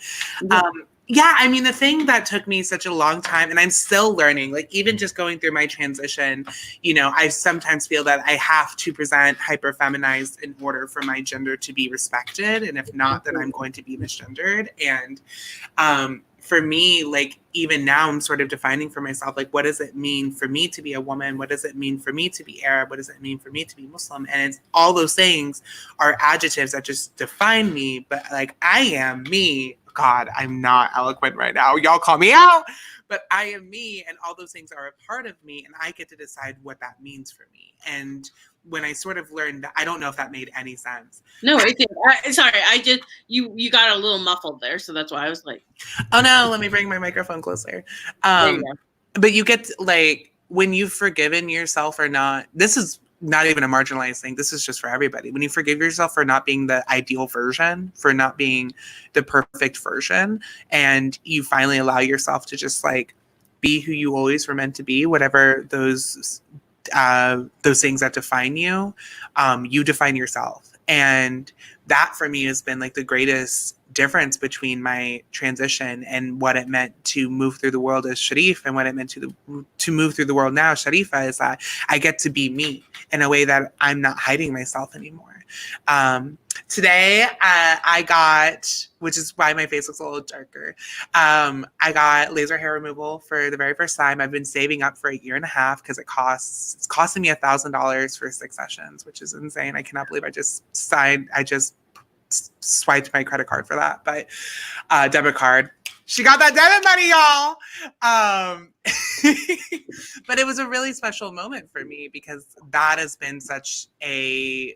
Yeah, I mean, the thing that took me such a long time, and I'm still learning, like even just going through my transition, you know, I sometimes feel that I have to present hyper feminized in order for my gender to be respected. And if not, then I'm going to be misgendered. And for me, like even now I'm sort of defining for myself, like, what does it mean for me to be a woman? What does it mean for me to be Arab? What does it mean for me to be Muslim? And it's, all those things are adjectives that just define me, but like I am me. God, I'm not eloquent right now. Y'all call me out, but I am me, and all those things are a part of me, and I get to decide what that means for me. And when I sort of learned that, I don't know if that made any sense. No, it did. Sorry, I just you got a little muffled there, so that's why I was like, oh no, let me bring my microphone closer. there you go. But you get like when you've forgiven yourself or not. This is not even a marginalized thing. This is just for everybody. When you forgive yourself for not being the ideal version, for not being the perfect version, and you finally allow yourself to just like be who you always were meant to be, whatever those things that define you, you define yourself. And that for me has been like the greatest difference between my transition and what it meant to move through the world as Sharif and what it meant to move through the world now, Sharifa, is that I get to be me in a way that I'm not hiding myself anymore. Today, I got, which is why my face looks a little darker, I got laser hair removal for the very first time. I've been saving up for 1.5 years because it's costing me $1,000 for 6 sessions, which is insane. I cannot believe I just swiped my credit card for that, but debit card. She got that debit money, y'all. But it was a really special moment for me because that has been such a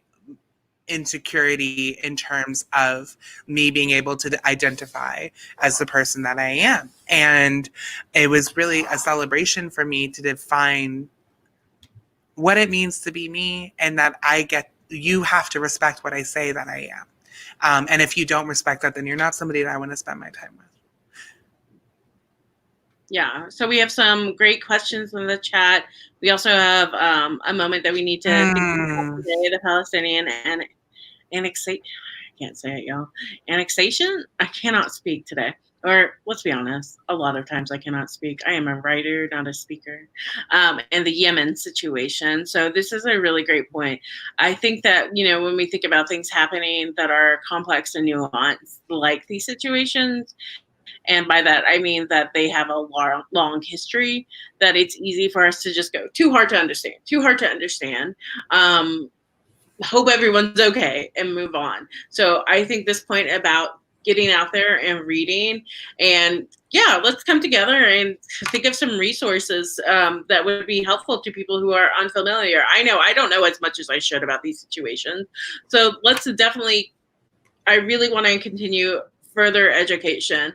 insecurity in terms of me being able to identify as the person that I am. And it was really a celebration for me to define what it means to be me, and that you have to respect what I say that I am. And if you don't respect that, then you're not somebody that I want to spend my time with. Yeah. So we have some great questions in the chat. We also have a moment that we need to think about today, the Palestinian annexation. I can't say it, y'all. Annexation? I cannot speak today. Or let's be honest, a lot of times I cannot speak. I am a writer, not a speaker. And the Yemen situation. So this is a really great point. I think that, when we think about things happening that are complex and nuanced, like these situations, and by that, I mean that they have a long history, that it's easy for us to just go, too hard to understand. Hope everyone's okay, and move on. So I think this point about getting out there and reading, and let's come together and think of some resources that would be helpful to people who are unfamiliar. I know I don't know as much as I should about these situations. So let's definitely, I really want to continue further education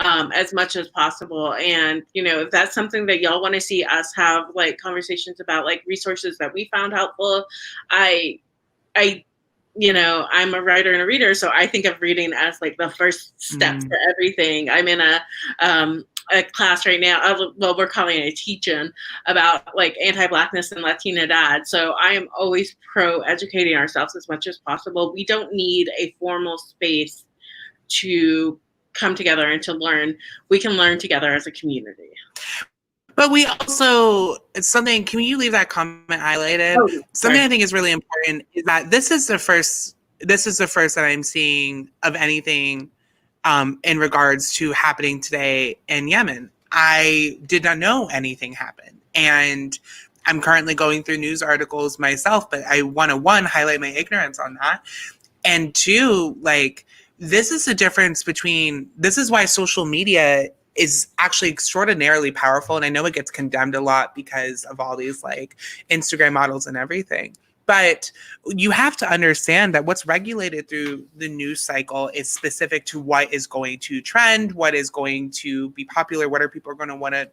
as much as possible. And, if that's something that y'all want to see us have like conversations about, like resources that we found helpful, I'm a writer and a reader, so I think of reading as like the first step for everything. I'm in a class right now. Well, we're calling it a teach-in about like anti-Blackness and Latinidad. So I am always pro educating ourselves as much as possible. We don't need a formal space to come together and to learn. We can learn together as a community. But we also, it's something, can you leave that comment highlighted? Something I think is really important is that this is the first that I'm seeing of anything in regards to happening today in Yemen. I did not know anything happened. And I'm currently going through news articles myself, but I want to, one, highlight my ignorance on that. And two, like, this is the difference between, this is why social media is actually extraordinarily powerful. And I know it gets condemned a lot because of all these like Instagram models and everything. But you have to understand that what's regulated through the news cycle is specific to what is going to trend, what is going to be popular, what are people going to want to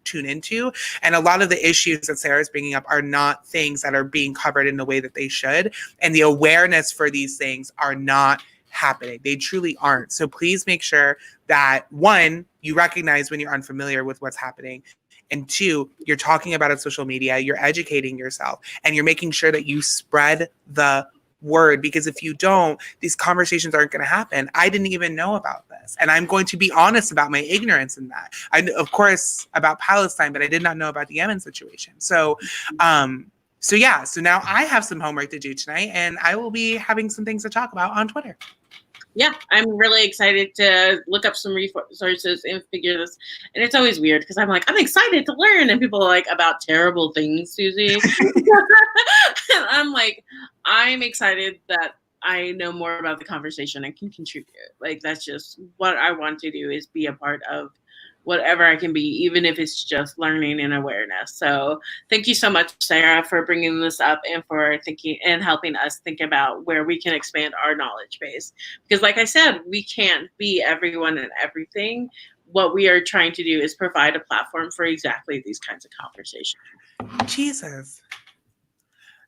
tune into. And a lot of the issues that Sarah's bringing up are not things that are being covered in the way that they should. And the awareness for these things are not happening. They truly aren't. So please make sure that, one, you recognize when you're unfamiliar with what's happening. And two, you're talking about it on social media, you're educating yourself, and you're making sure that you spread the word. Because if you don't, these conversations aren't going to happen. I didn't even know about this. And I'm going to be honest about my ignorance in that. I know, of course, about Palestine, but I did not know about the Yemen situation. So now I have some homework to do tonight, and I will be having some things to talk about on Twitter. Yeah, I'm really excited to look up some resources and figure this. And it's always weird because I'm like, I'm excited to learn. And people are like, about terrible things, Suzi. And I'm like, I'm excited that I know more about the conversation and can contribute. Like, that's just what I want to do, is be a part of whatever I can be, even if it's just learning and awareness. So thank you so much, Sarah, for bringing this up and for thinking and helping us think about where we can expand our knowledge base. Because like I said, we can't be everyone and everything. What we are trying to do is provide a platform for exactly these kinds of conversations. Jesus.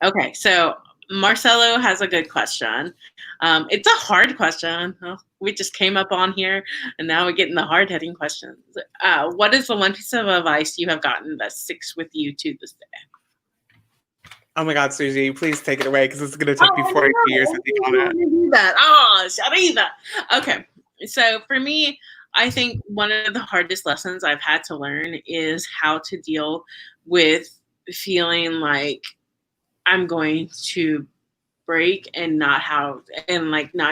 Okay, so Marcelo has a good question. It's a hard question. Oh, we just came up on here, and now we're getting the hard-hitting questions. What is the one piece of advice you have gotten that sticks with you to this day? Oh my God, Suzi, please take it away, because it's going to take me 40 years to think on it. Oh, Sharifa. Okay, so for me, I think one of the hardest lessons I've had to learn is how to deal with feeling like I'm going to break and not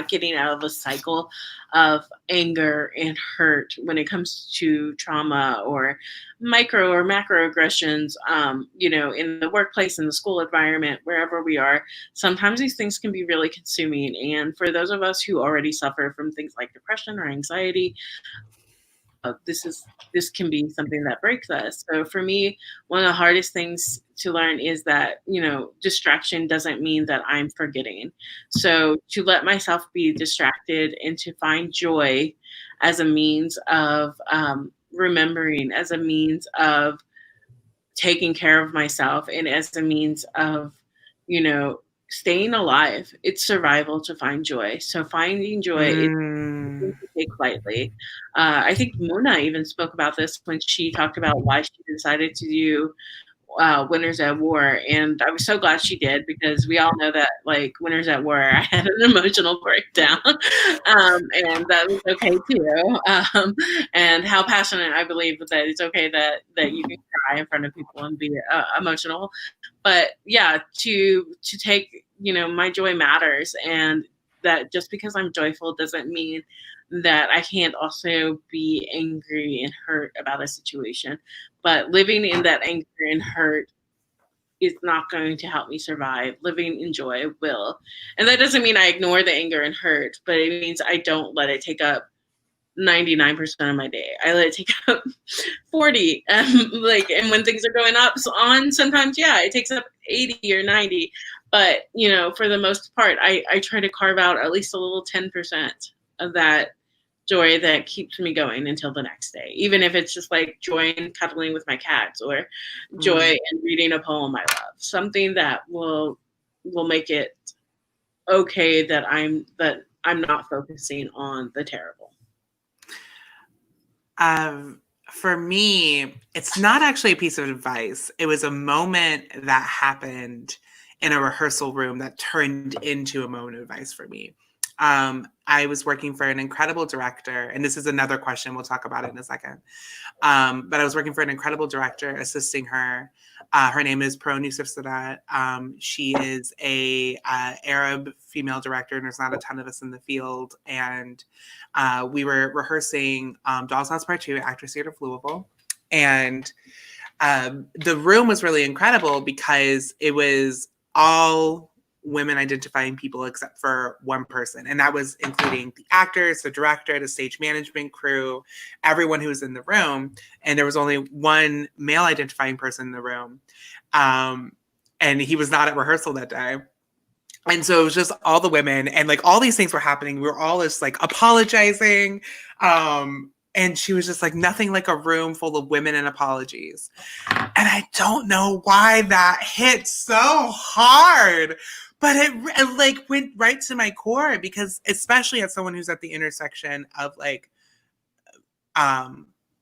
getting out of a cycle of anger and hurt when it comes to trauma or micro or macroaggressions, in the workplace, in the school environment, wherever we are. Sometimes these things can be really consuming. And for those of us who already suffer from things like depression or anxiety, this can be something that breaks us. So for me, one of the hardest things to learn is that, distraction doesn't mean that I'm forgetting. So to let myself be distracted and to find joy as a means of remembering, as a means of taking care of myself, and as a means of, staying alive. It's survival to find joy. So finding joy is to take lightly. I think Mona even spoke about this when she talked about why she decided to do Winners at War, and I was so glad she did, because we all know that, like, Winners at War, I had an emotional breakdown, and that was okay too. And how passionate I believe that it's okay that you can cry in front of people and be emotional, but yeah, to take, my joy matters, and that just because I'm joyful doesn't mean that I can't also be angry and hurt about a situation. But living in that anger and hurt is not going to help me survive. Living in joy will. And that doesn't mean I ignore the anger and hurt, but it means I don't let it take up 99% of my day. I let it take up 40. And when things are going up on, sometimes, yeah, it takes up 80 or 90. But, for the most part, I try to carve out at least a little 10% of that joy that keeps me going until the next day, even if it's just like joy in cuddling with my cats, or joy in reading a poem I love, something that will make it okay that I'm not focusing on the terrible. For me, it's not actually a piece of advice. It was a moment that happened in a rehearsal room that turned into a moment of advice for me. I was working for an incredible director, and this is another question. We'll talk about it in a second. But I was working for an incredible director, assisting her. Her name is Pro Nusif Sadat. She is a Arab female director, and there's not a ton of us in the field. And we were rehearsing Doll's House Part 2 at Actors Theater of Louisville. And the room was really incredible because it was all women identifying people except for one person. And that was including the actors, the director, the stage management crew, everyone who was in the room. And there was only one male identifying person in the room. and he was not at rehearsal that day. And so it was just all the women, and like all these things were happening. We were all just like apologizing. And she was just like, nothing like a room full of women and apologies. And I don't know why that hit so hard, but it like went right to my core, because especially as someone who's at the intersection of like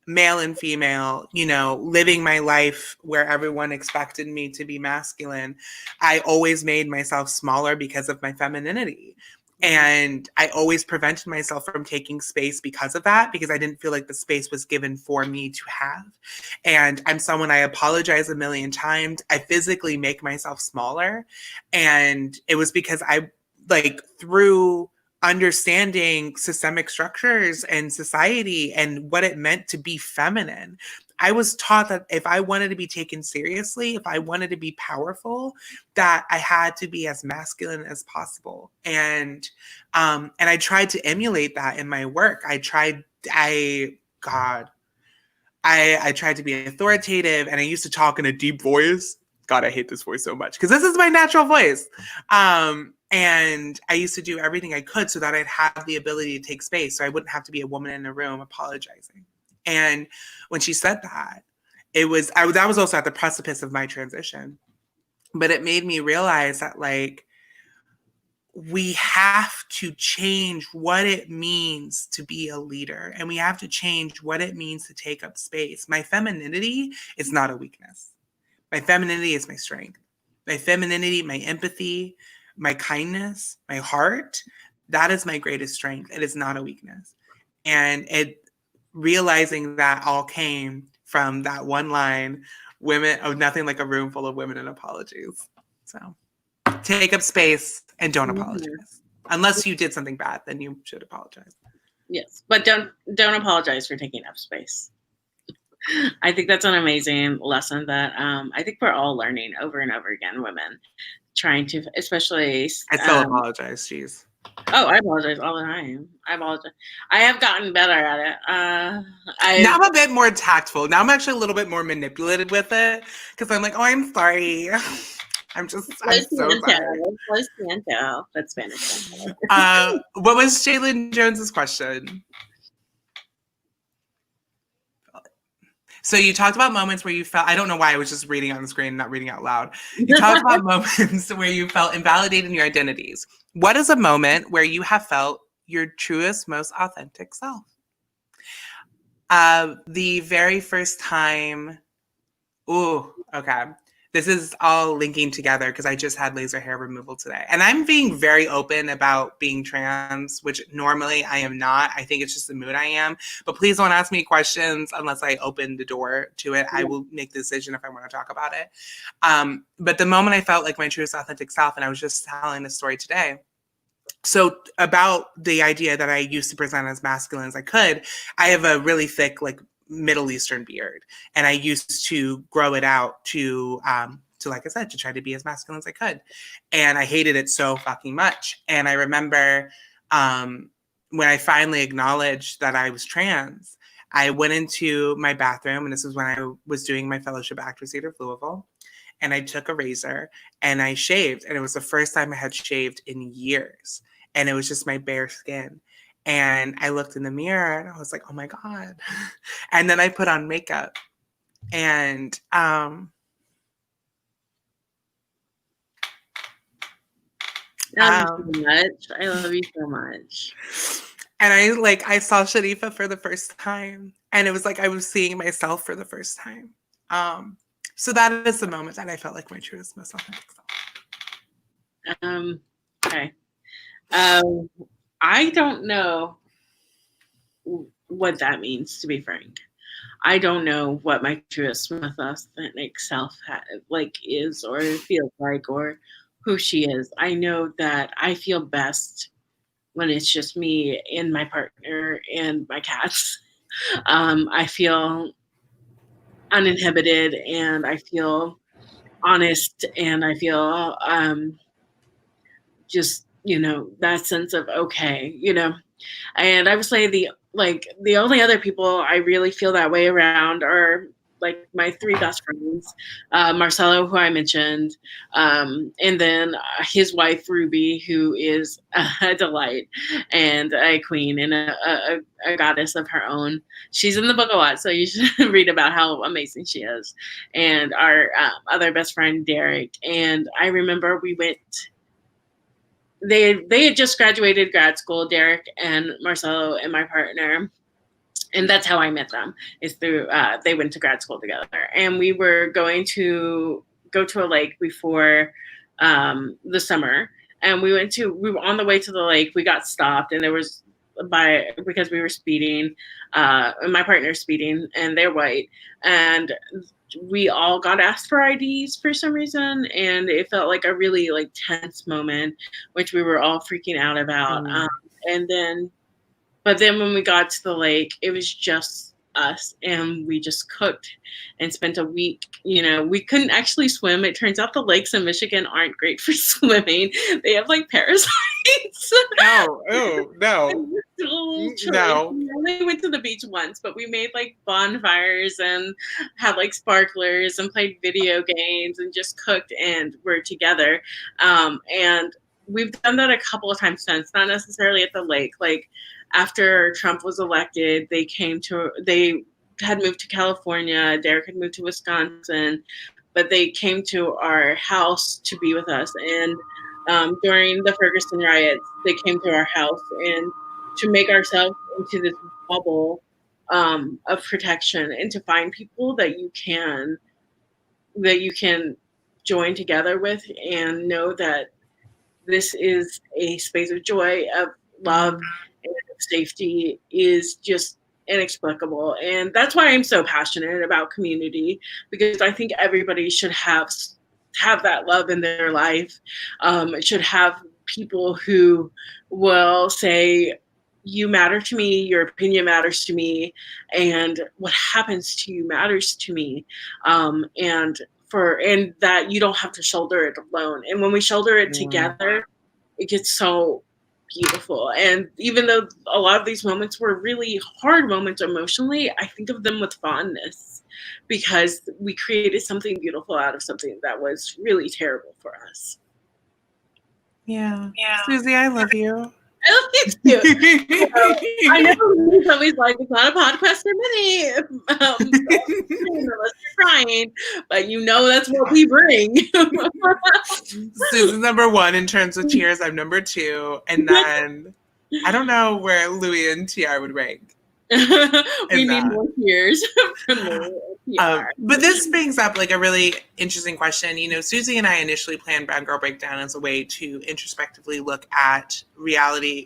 male and female, you know, living my life where everyone expected me to be masculine, I always made myself smaller because of my femininity. And I always prevented myself from taking space because of that, because I didn't feel like the space was given for me to have. And I'm someone, I apologize a million times. I physically make myself smaller. And it was because I, like, through understanding systemic structures and society and what it meant to be feminine, I was taught that if I wanted to be taken seriously, if I wanted to be powerful, that I had to be as masculine as possible. And I tried to emulate that in my work. I tried to be authoritative, and I used to talk in a deep voice. God, I hate this voice so much, because this is my natural voice. And I used to do everything I could so that I'd have the ability to take space, so I wouldn't have to be a woman in a room apologizing. And when she said that, that was also at the precipice of my transition. But it made me realize that, like, we have to change what it means to be a leader, and we have to change what it means to take up space. My femininity is not a weakness. My femininity is my strength. My femininity, my empathy, my kindness, my heart, that is my greatest strength. It is not a weakness. And realizing that all came from that one line, nothing like a room full of women and apologies. So take up space and don't apologize. Unless you did something bad, then you should apologize. Yes, but don't apologize for taking up space. I think that's an amazing lesson that I think we're all learning over and over again, women trying to, especially. I still apologize, jeez. Oh, I apologize all the time. I apologize. I have gotten better at it. Now I'm a bit more tactful. Now I'm actually a little bit more manipulated with it, because I'm like, oh, I'm sorry. I'm so sorry. That's Spanish. What was Jalen Jones's question? So you talked about moments where you felt, I don't know why I was just reading on the screen, not reading out loud. You talked about moments where you felt invalidated in your identities. What is a moment where you have felt your truest, most authentic self? The very first time, okay. This is all linking together because I just had laser hair removal today. And I'm being very open about being trans, which normally I am not. I think it's just the mood I am. But please don't ask me questions unless I open the door to it. I will make the decision if I want to talk about it. But the moment I felt like my truest authentic self, and I was just telling this story today. So about the idea that I used to present as masculine as I could, I have a really thick, like, Middle Eastern beard, and I used to grow it out to like I said, to try to be as masculine as I could, and I hated it so fucking much. And I remember when I finally acknowledged that I was trans, I went into my bathroom, and this was when I was doing my fellowship Actors Theater of Louisville, and I took a razor and I shaved, and it was the first time I had shaved in years, and it was just my bare skin. And I looked in the mirror and I was like, oh my God. And then I put on makeup. And I love you so much. I love you so much. And I saw Sharifa for the first time. And it was like I was seeing myself for the first time. So that is the moment that I felt like my truest, most authentic self. Okay. I don't know what that means, to be frank. I don't know what my truest, most authentic self is or feels like, or who she is. I know that I feel best when it's just me and my partner and my cats. I feel uninhibited, and I feel honest, and I feel just, that sense of okay, and I would say the only other people I really feel that way around are like my three best friends, Marcelo, who I mentioned, and then his wife Ruby, who is a delight and a queen and a goddess of her own. She's in the book a lot, so you should read about how amazing she is. And our other best friend Derek. And I remember we went. They had just graduated grad school, Derek and Marcelo and my partner, and that's how I met them. Is through they went to grad school together, and we were going to go to a lake before the summer, and we were on the way to the lake. We got stopped, and there was because we were speeding, and my partner's speeding, and they're white, and we all got asked for IDs for some reason, and it felt like a really like tense moment, which we were all freaking out about. And then but then when we got to the lake, it was just us, and we just cooked and spent a week. You know, we couldn't actually swim. It turns out the lakes in Michigan aren't great for swimming. They have like parasites. Oh, no. No. We only went to the beach once, but we made like bonfires and had like sparklers and played video games and just cooked and were together. And we've done that a couple of times since, not necessarily at the lake. Like after Trump was elected, they had moved to California. Derek had moved to Wisconsin, but they came to our house to be with us. And during the Ferguson riots, they came to our house and to make ourselves into this bubble of protection, and to find people that you can join together with and know that this is a space of joy, of love, and safety is just inexplicable. And that's why I'm so passionate about community, because I think everybody should have that love in their life. It should have people who will say, you matter to me, your opinion matters to me, and what happens to you matters to me. And that you don't have to shoulder it alone. And when we shoulder it together, it gets so beautiful. And even though a lot of these moments were really hard moments emotionally, I think of them with fondness, because we created something beautiful out of something that was really terrible for us. Yeah. Suzi, I love you. I love you too. I know he's always like, it's not a podcast for many. Unless you're crying, but you know that's what we bring. Suzi's number one in terms of cheers. I'm number two, and then I don't know where Louis and TR would rank. We need more cheers from but this brings up like a really interesting question. You know, Suzi and I initially planned Brown Girl Breakdown as a way to introspectively look at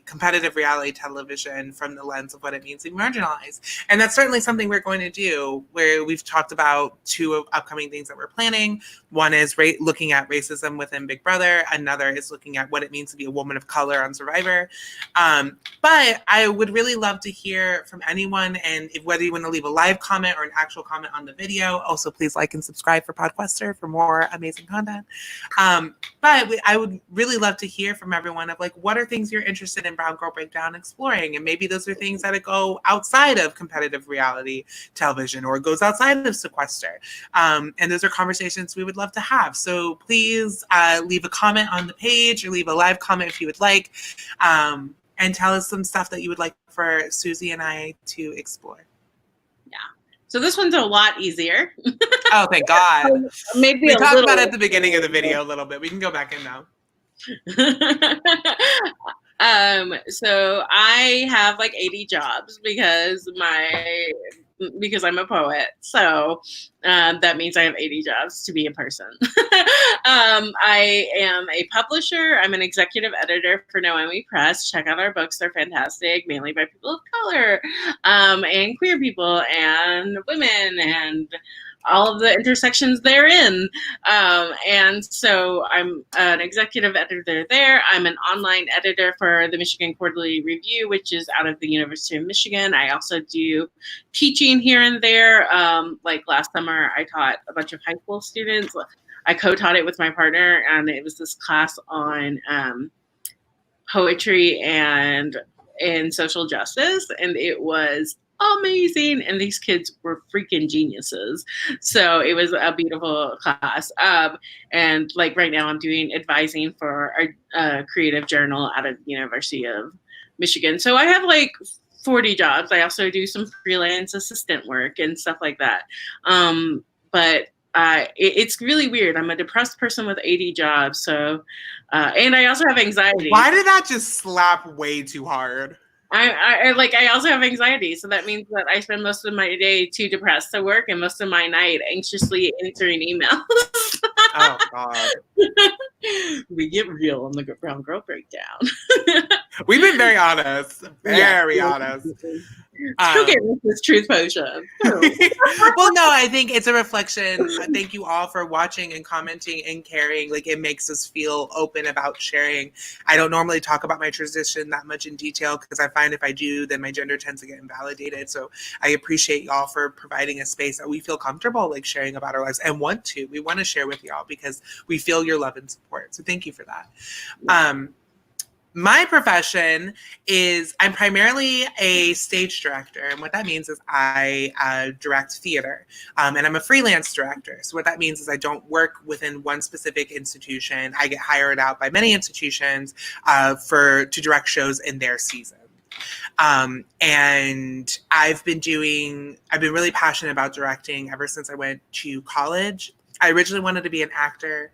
competitive reality television from the lens of what it means to be marginalized. And that's certainly something we're going to do, where we've talked about two upcoming things that we're planning. One is looking at racism within Big Brother. Another is looking at what it means to be a woman of color on Survivor. But I would really love to hear from anyone, and whether you want to leave a live comment or an actual comment on the video. Also, please like and subscribe for Podquester for more amazing content. But I would really love to hear from everyone of like, what are things you're interested in Brown Girl Breakdown exploring? And maybe those are things that go outside of competitive reality television, or goes outside of Sequester. And those are conversations we would love to have. So please leave a comment on the page, or leave a live comment if you would like. And tell us some stuff that you would like for Suzi and I to explore. Yeah. So this one's a lot easier. Oh, thank God. Maybe we talked about it at the beginning of the video a little bit. We can go back in now. So I have like 80 jobs because I'm a poet. So that means I have 80 jobs to be a person. I am a publisher. I'm an executive editor for Noemi Press. Check out our books. They're fantastic, mainly by people of color, and queer people and women and all of the intersections therein. And so I'm an executive editor there. I'm an online editor for the Michigan Quarterly Review, which is out of the University of Michigan. I also do teaching here and there. Like last summer, I taught a bunch of high school students. I co-taught it with my partner, and it was this class on poetry and social justice. And it was amazing. And these kids were freaking geniuses. So it was a beautiful class. And like right now I'm doing advising for our creative journal out of the University of Michigan. So I have like 40 jobs. I also do some freelance assistant work and stuff like that. But it's really weird. I'm a depressed person with 80 jobs. So, and I also have anxiety. Why did that just slap way too hard? I also have anxiety, so that means that I spend most of my day too depressed to work and most of my night anxiously answering emails. Oh God. We get real on the Brown Girl Breakdown. We've been very honest. Very honest. Okay, this truth potion. Well, no, I think it's a reflection. Thank you all for watching and commenting and caring. Like, it makes us feel open about sharing. I don't normally talk about my transition that much in detail because I find if I do, then my gender tends to get invalidated. So I appreciate y'all for providing a space that we feel comfortable like sharing about our lives and we want to share with y'all because we feel your love and support. So thank you for that. My profession is I'm primarily a stage director. And what that means is I direct theater. And I'm a freelance director. So what that means is I don't work within one specific institution. I get hired out by many institutions to direct shows in their season. And I've been really passionate about directing ever since I went to college. I originally wanted to be an actor.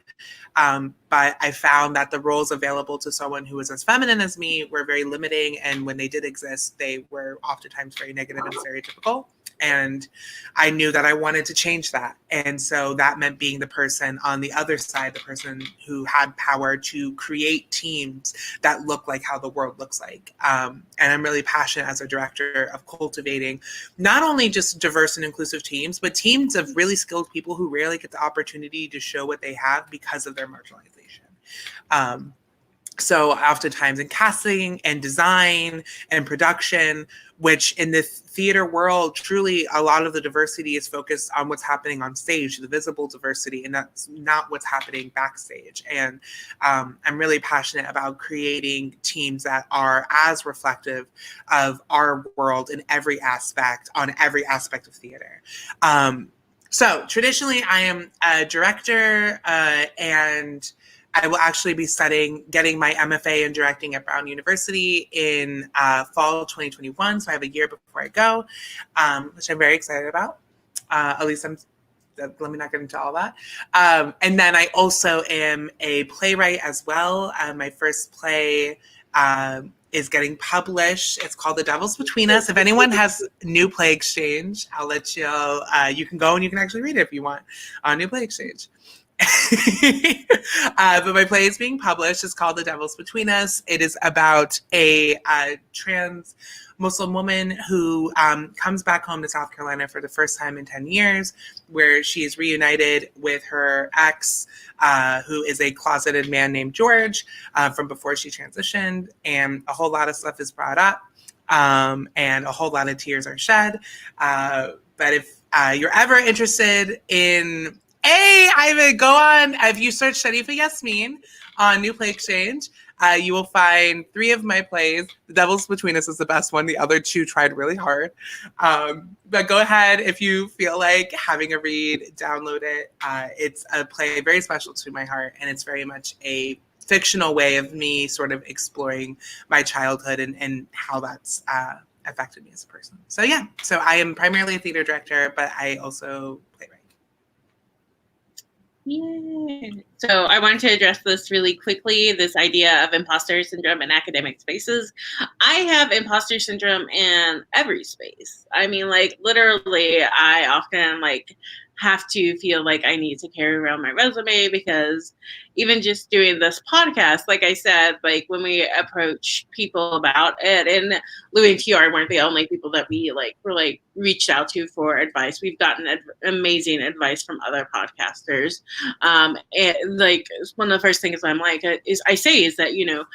But I found that the roles available to someone who was as feminine as me were very limiting. And when they did exist, they were oftentimes very negative and stereotypical. And I knew that I wanted to change that. And so that meant being the person on the other side, the person who had power to create teams that look like how the world looks like. And I'm really passionate as a director of cultivating not only just diverse and inclusive teams, but teams of really skilled people who rarely get the opportunity to show what they have because of their marginalization. So oftentimes in casting and design and production, which in the theater world, truly a lot of the diversity is focused on what's happening on stage, the visible diversity, and that's not what's happening backstage. And I'm really passionate about creating teams that are as reflective of our world in every aspect, on every aspect of theater. So traditionally, I am a director and I will actually be getting my MFA in directing at Brown University in fall 2021. So I have a year before I go, which I'm very excited about. At least let me not get into all that. And then I also am a playwright as well. My first play is getting published. It's called The Devil's Between Us. If anyone has New Play Exchange, I'll let you know. You can go and you can actually read it if you want on New Play Exchange. But my play is being published. It's called The Devil's Between Us. It is about a trans Muslim woman who comes back home to South Carolina for the first time in 10 years, where she is reunited with her ex, who is a closeted man named George from before she transitioned. And a whole lot of stuff is brought up and a whole lot of tears are shed. But if you're ever interested in Ivan, go on. If you search Sharifa Yasmin on New Play Exchange, you will find 3 of my plays. The Devil's Between Us is the best one. The other 2 tried really hard. But go ahead if you feel like having a read, download it. It's a play very special to my heart, and it's very much a fictional way of me sort of exploring my childhood and how that's affected me as a person. So yeah, so I am primarily a theater director, but I also playwright. Yay. So I wanted to address this really quickly, this idea of imposter syndrome in academic spaces. I have imposter syndrome in every space. I mean, like, literally, I often, like, have to feel like I need to carry around my resume because even just doing this podcast, like I said, like when we approach people about it, and Louie and TR weren't the only people that we were reached out to for advice. We've gotten amazing advice from other podcasters. And like one of the first things I'm like is that, you know,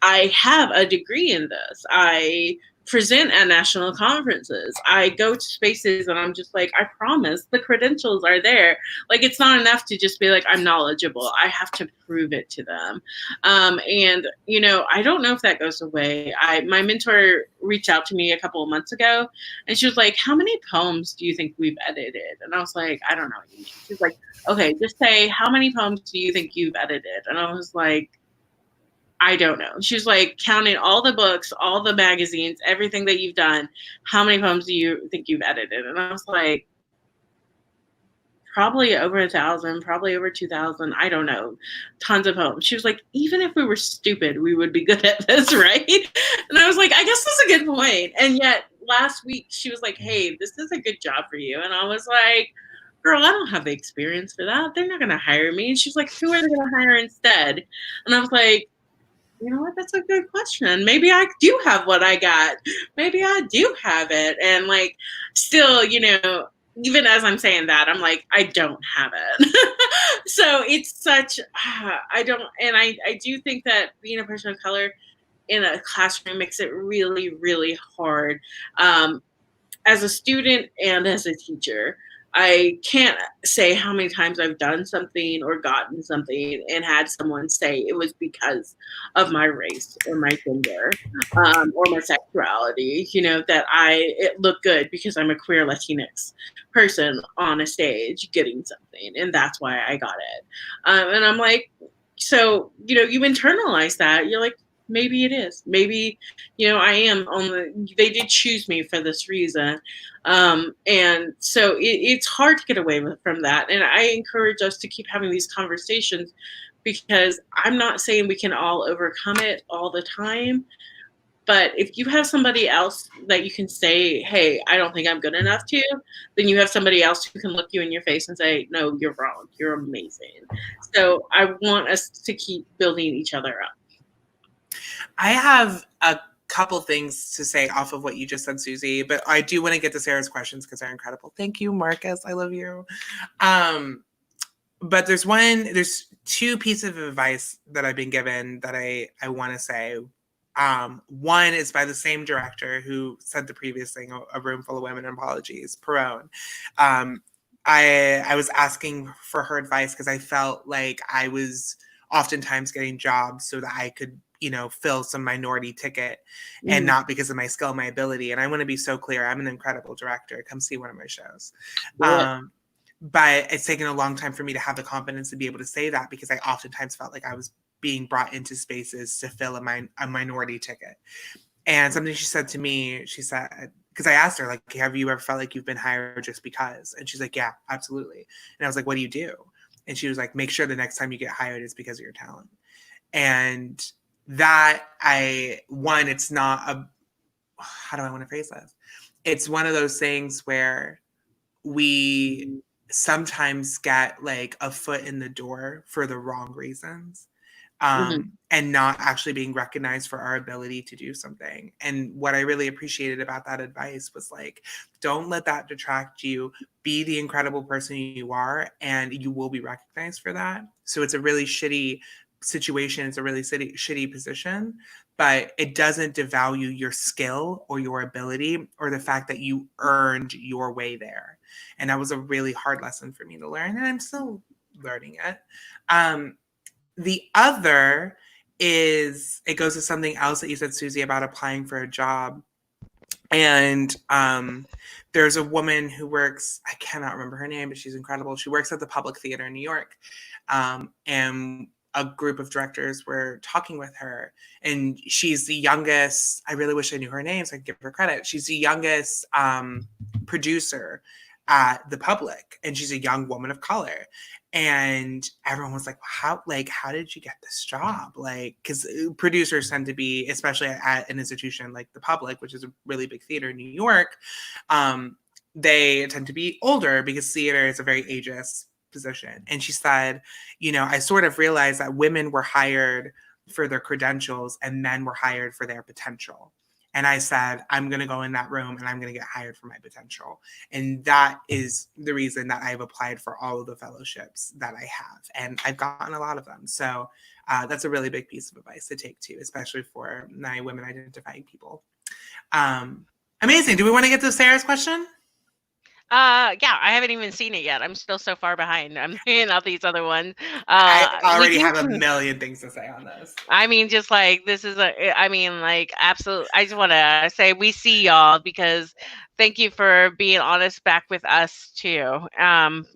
I have a degree in this. I present at national conferences. I go to spaces and I'm just like, I promise the credentials are there. Like, it's not enough to just be like, I'm knowledgeable. I have to prove it to them. And, you know, I don't know if that goes away. My mentor reached out to me a couple of months ago, and she was like, "How many poems do you think we've edited?" And I was like, "I don't know." She's like, "Okay, just say how many poems do you think you've edited?" And I was like, "I don't know." She's like, "Counting all the books, all the magazines, everything that you've done, how many poems do you think you've edited?" And I was like, "Probably over 1,000, probably over 2,000. I don't know. Tons of poems." She was like, "Even if we were stupid, we would be good at this, right?" And I was like, "I guess that's a good point." And yet last week she was like, "Hey, this is a good job for you." And I was like, "Girl, I don't have the experience for that. They're not going to hire me." And she's like, "Who are they going to hire instead?" And I was like, "You know what? That's a good question. Maybe I do have what I got. Maybe I do have it." And like, still, even as I'm saying that, I'm like, I don't have it. So it's such, I don't, and I do think that being a person of color in a classroom makes it really, really hard. As a student and as a teacher, I can't say how many times I've done something or gotten something and had someone say it was because of my race or my gender, or my sexuality, that it looked good because I'm a queer Latinx person on a stage getting something, and that's why I got it. And I'm like, so, you internalize that. You're like, maybe it is. Maybe, I am they did choose me for this reason. And so it's hard to get away from that. And I encourage us to keep having these conversations, because I'm not saying we can all overcome it all the time. But if you have somebody else that you can say, "Hey, I don't think I'm good enough to," then you have somebody else who can look you in your face and say, "No, you're wrong. You're amazing." So I want us to keep building each other up. I have a couple things to say off of what you just said, Suzi, but I do want to get to Sarah's questions because they're incredible. Thank you, Marcus. I love you. But there's two pieces of advice that I've been given that I want to say. One is by the same director who said the previous thing, A Room Full of Women and Apologies, Perone. I was asking for her advice because I felt like I was oftentimes getting jobs so that I could, fill some minority ticket, and not because of my skill, my ability. And I want to be so clear. I'm an incredible director. Come see one of my shows. Yeah. But it's taken a long time for me to have the confidence to be able to say that, because I oftentimes felt like I was being brought into spaces to fill a minority ticket. And something she said to me, she said, because I asked her, like, have you ever felt like you've been hired just because? And she's like, yeah, absolutely. And I was like, what do you do? And she was like, make sure the next time you get hired is because of your talent. And that it's not how do I want to phrase this? It's one of those things where we sometimes get like a foot in the door for the wrong reasons. And not actually being recognized for our ability to do something. And what I really appreciated about that advice was like, don't let that detract you. Be the incredible person you are, and you will be recognized for that. So it's a really shitty situation. It's a really shitty position, but it doesn't devalue your skill or your ability or the fact that you earned your way there. And that was a really hard lesson for me to learn, and I'm still learning it. The other is, it goes to something else that you said, Suzi, about applying for a job. And there's a woman who works, I cannot remember her name, but she's incredible. She works at the Public Theater in New York. And a group of directors were talking with her. And she's the youngest, I really wish I knew her name so I could give her credit. She's the youngest producer at the Public, and she's a young woman of color. And everyone was like, how did you get this job? Like, because producers tend to be, especially at an institution like the Public, which is a really big theater in New York, they tend to be older because theater is a very ageist position. And she said, I sort of realized that women were hired for their credentials and men were hired for their potential. And I said, I'm going to go in that room and I'm going to get hired for my potential. And that is the reason that I've applied for all of the fellowships that I have. And I've gotten a lot of them. So that's a really big piece of advice to take too, especially for women identifying people. Amazing. Do we want to get to Sarah's question? Yeah, I haven't even seen it yet. I'm still so far behind. I'm in all these other ones. I We already do. have a million things to say on this. I mean, just like this is a. I mean, like absolute. I just want to say we see y'all because thank you for being honest back with us too.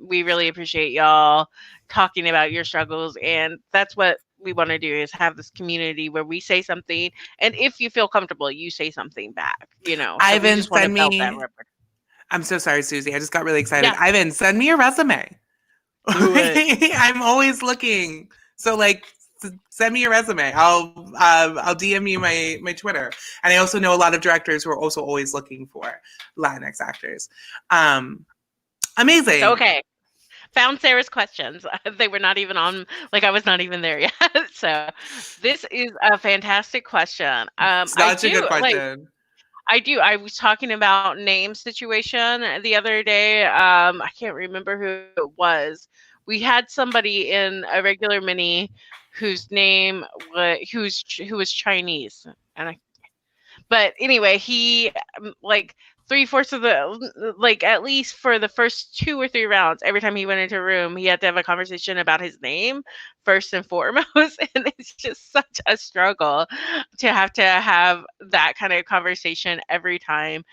We really appreciate y'all talking about your struggles, and that's what we want to do is have this community where we say something, and if you feel comfortable, you say something back. So we Ivan, just want to send build that me. rubber. I'm so sorry, Susie. I just got really excited. Yeah, Ivan, send me your resume. do it. I'm always looking. So like, send me your resume. I'll DM you my Twitter. And I also know a lot of directors who are also always looking for Latinx actors. Amazing. Okay. Found Sarah's questions. They were not even on, like I was not even there yet. So this is a fantastic question. I Such a good do like question. I do. I was talking about name situation the other day. I can't remember who it was. We had somebody in a regular mini whose name was who was Chinese, and but anyway, he like three-fourths of the like at least for the first 2 or 3 rounds, every time he went into a room, he had to have a conversation about his name first and foremost, and it's just such a struggle to have that kind of conversation every time.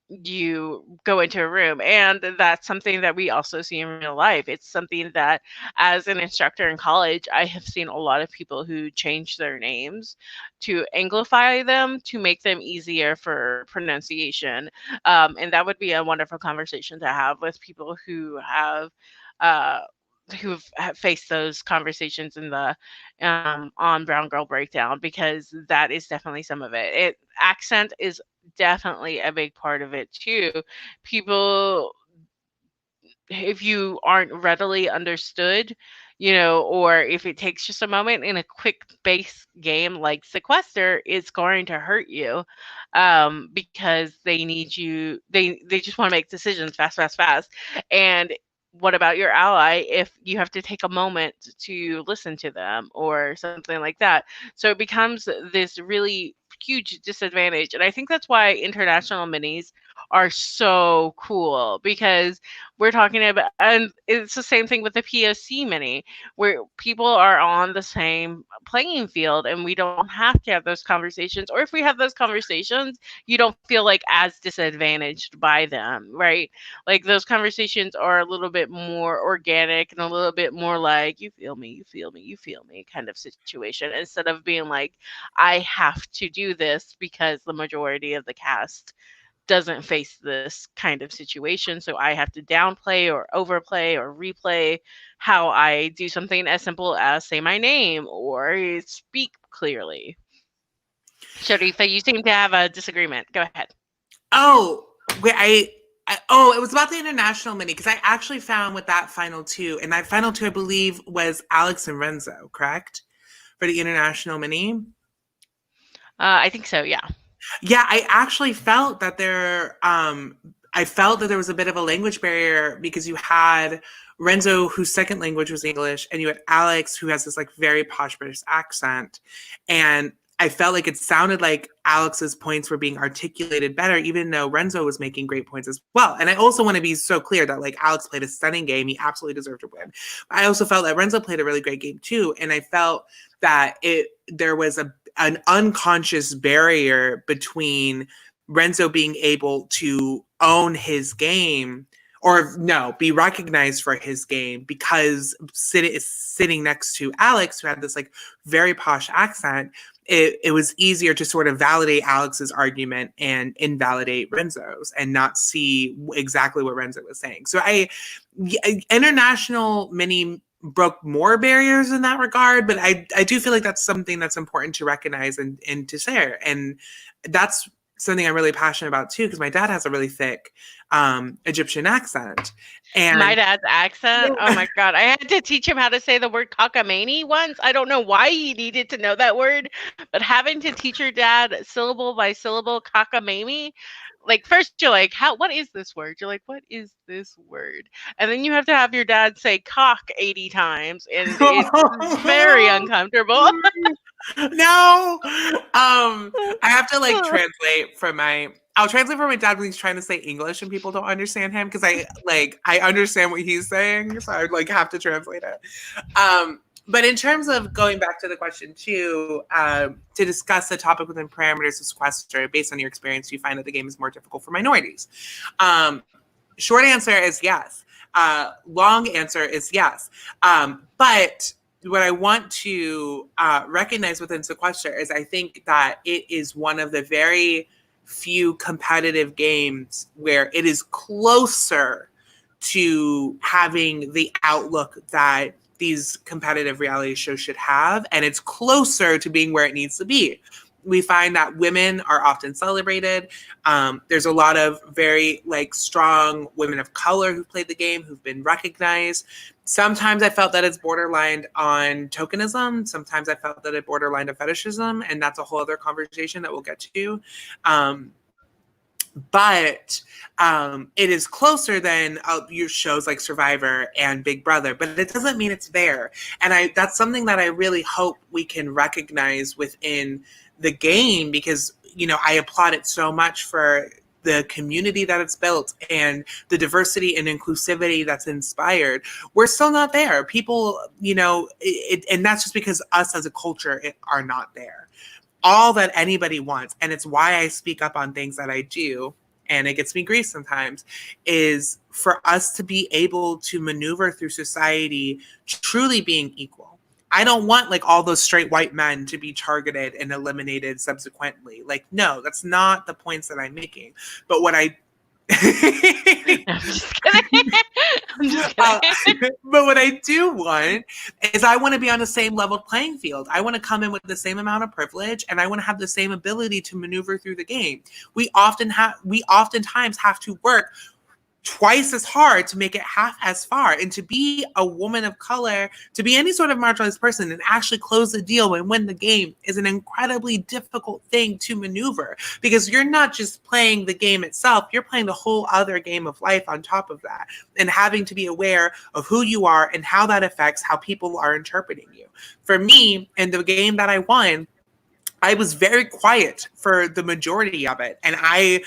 You go into a room, and that's something that we also see in real life. It's something that as an instructor in college, I have seen a lot of people who change their names to anglify them to make them easier for pronunciation. And that would be a wonderful conversation to have with people uh, who've faced those conversations in the on Brown Girl Breakdown, because that is definitely some of it. Accent is definitely a big part of it too. People, if you aren't readily understood, or if it takes just a moment in a quick base game like Sequester, it's going to hurt you, because they need you. They just want to make decisions fast, fast, fast. And what about your ally if you have to take a moment to listen to them or something like that? So it becomes this really huge disadvantage, and I think that's why international minis are so cool, because we're talking about, and it's the same thing with the POC mini, where people are on the same playing field and we don't have to have those conversations. Or if we have those conversations, you don't feel like as disadvantaged by them, right? Like those conversations are a little bit more organic and a little bit more like, you feel me, you feel me, you feel me kind of situation, instead of being like, I have to do this because the majority of the cast doesn't face this kind of situation. So I have to downplay or overplay or replay how I do something as simple as say my name or speak clearly. Sharifa, you seem to have a disagreement. Go ahead. Oh, wait, it was about the international mini because I actually found with that final two, and that final two I believe was Alex and Renzo, correct? For the international mini. I think so, yeah. Yeah, I actually felt that I felt that there was a bit of a language barrier because you had Renzo, whose second language was English, and you had Alex, who has this like very posh British accent. And I felt like it sounded like Alex's points were being articulated better, even though Renzo was making great points as well. And I also want to be so clear that like Alex played a stunning game. He absolutely deserved to win. I also felt that Renzo played a really great game too. And I felt that there was an unconscious barrier between Renzo being able to own his game or no, be recognized for his game because sitting next to Alex, who had this like very posh accent, it was easier to sort of validate Alex's argument and invalidate Renzo's and not see exactly what Renzo was saying. So international mini broke more barriers in that regard, but I do feel like that's something that's important to recognize and to share. And that's something I'm really passionate about too, because my dad has a really thick Egyptian accent. And my dad's accent, oh my God. I had to teach him how to say the word cockamamie once. I don't know why he needed to know that word, but having to teach your dad syllable by syllable cockamamie, like first you're like, what is this word? You're like, what is this word? And then you have to have your dad say cock 80 times, and it's very uncomfortable. No, I have to like translate for my. I'll translate for my dad when he's trying to say English and people don't understand him because I understand what he's saying, so I like have to translate it. But in terms of going back to the question too, to discuss the topic within parameters of sequester, based on your experience, you find that the game is more difficult for minorities. Short answer is yes. Long answer is yes. But what I want to recognize within sequester is I think that it is one of the very few competitive games where it is closer to having the outlook that these competitive reality shows should have, and it's closer to being where it needs to be. We find that women are often celebrated. There's a lot of very like strong women of color who've played the game, who've been recognized. Sometimes I felt that it's borderline on tokenism. Sometimes I felt that it borderline on fetishism, and that's a whole other conversation that we'll get to. But it is closer than your shows like Survivor and Big Brother, but it doesn't mean it's there. And that's something that I really hope we can recognize within the game, because, you know, I applaud it so much for the community that it's built and the diversity and inclusivity that's inspired. We're still not there. People, you know, and that's just because us as a culture are not there. All that anybody wants, and it's why I speak up on things that I do, and it gets me grief sometimes, is for us to be able to maneuver through society truly being equal. I don't want like all those straight white men to be targeted and eliminated subsequently. Like, no, that's not the points that I'm making. But what I I'm just kidding. I'm just kidding. But what I do want is I want to be on the same level playing field. I want to come in with the same amount of privilege, and I want to have the same ability to maneuver through the game. We oftentimes have to work twice as hard to make it half as far. And to be a woman of color, to be any sort of marginalized person and actually close the deal and win the game is an incredibly difficult thing to maneuver, because you're not just playing the game itself, you're playing the whole other game of life on top of that, and having to be aware of who you are and how that affects how people are interpreting you. For me, in the game that I won, I was very quiet for the majority of it. And I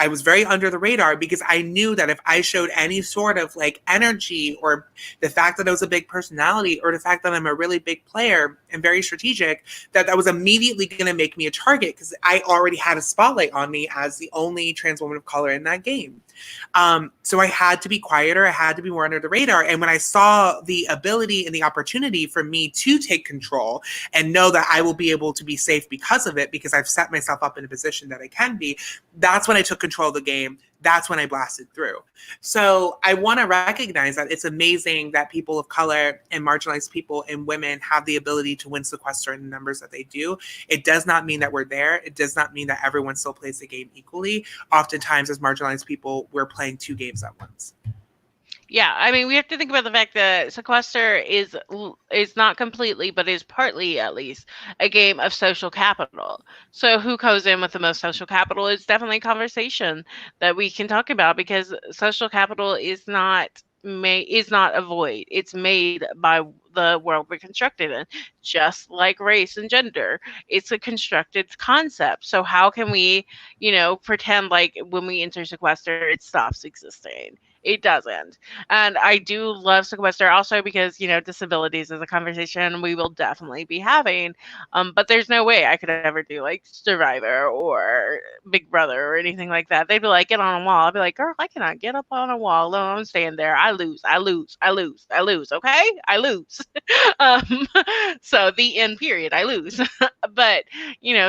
was very under the radar because I knew that if I showed any sort of like energy, or the fact that I was a big personality, or the fact that I'm a really big player and very strategic, that was immediately going to make me a target, because I already had a spotlight on me as the only trans woman of color in that game. So I had to be quieter. I had to be more under the radar. And when I saw the ability and the opportunity for me to take control and know that I will be able to be safe because of it, because I've set myself up in a position that I can be, that's when I took control of the game. That's when I blasted through. So I want to recognize that it's amazing that people of color and marginalized people and women have the ability to win sequester in the numbers that they do. It does not mean that we're there. It does not mean that everyone still plays the game equally. Oftentimes, as marginalized people, we're playing two games at once. Yeah, I mean, we have to think about the fact that sequester is not completely, but is partly at least, a game of social capital. So who goes in with the most social capital is definitely a conversation that we can talk about, because social capital is not a void. It's made by the world we're constructed in, just like race and gender. It's a constructed concept. So how can we, pretend like when we enter sequester, it stops existing? It doesn't. And I do love sequester also because, disabilities is a conversation we will definitely be having. But there's no way I could ever do like Survivor or Big Brother or anything like that. They'd be like, get on a wall. I'd be like, girl, I cannot get up on a wall alone. I'm staying there. I lose. Okay? I lose. So the end period, I lose. But,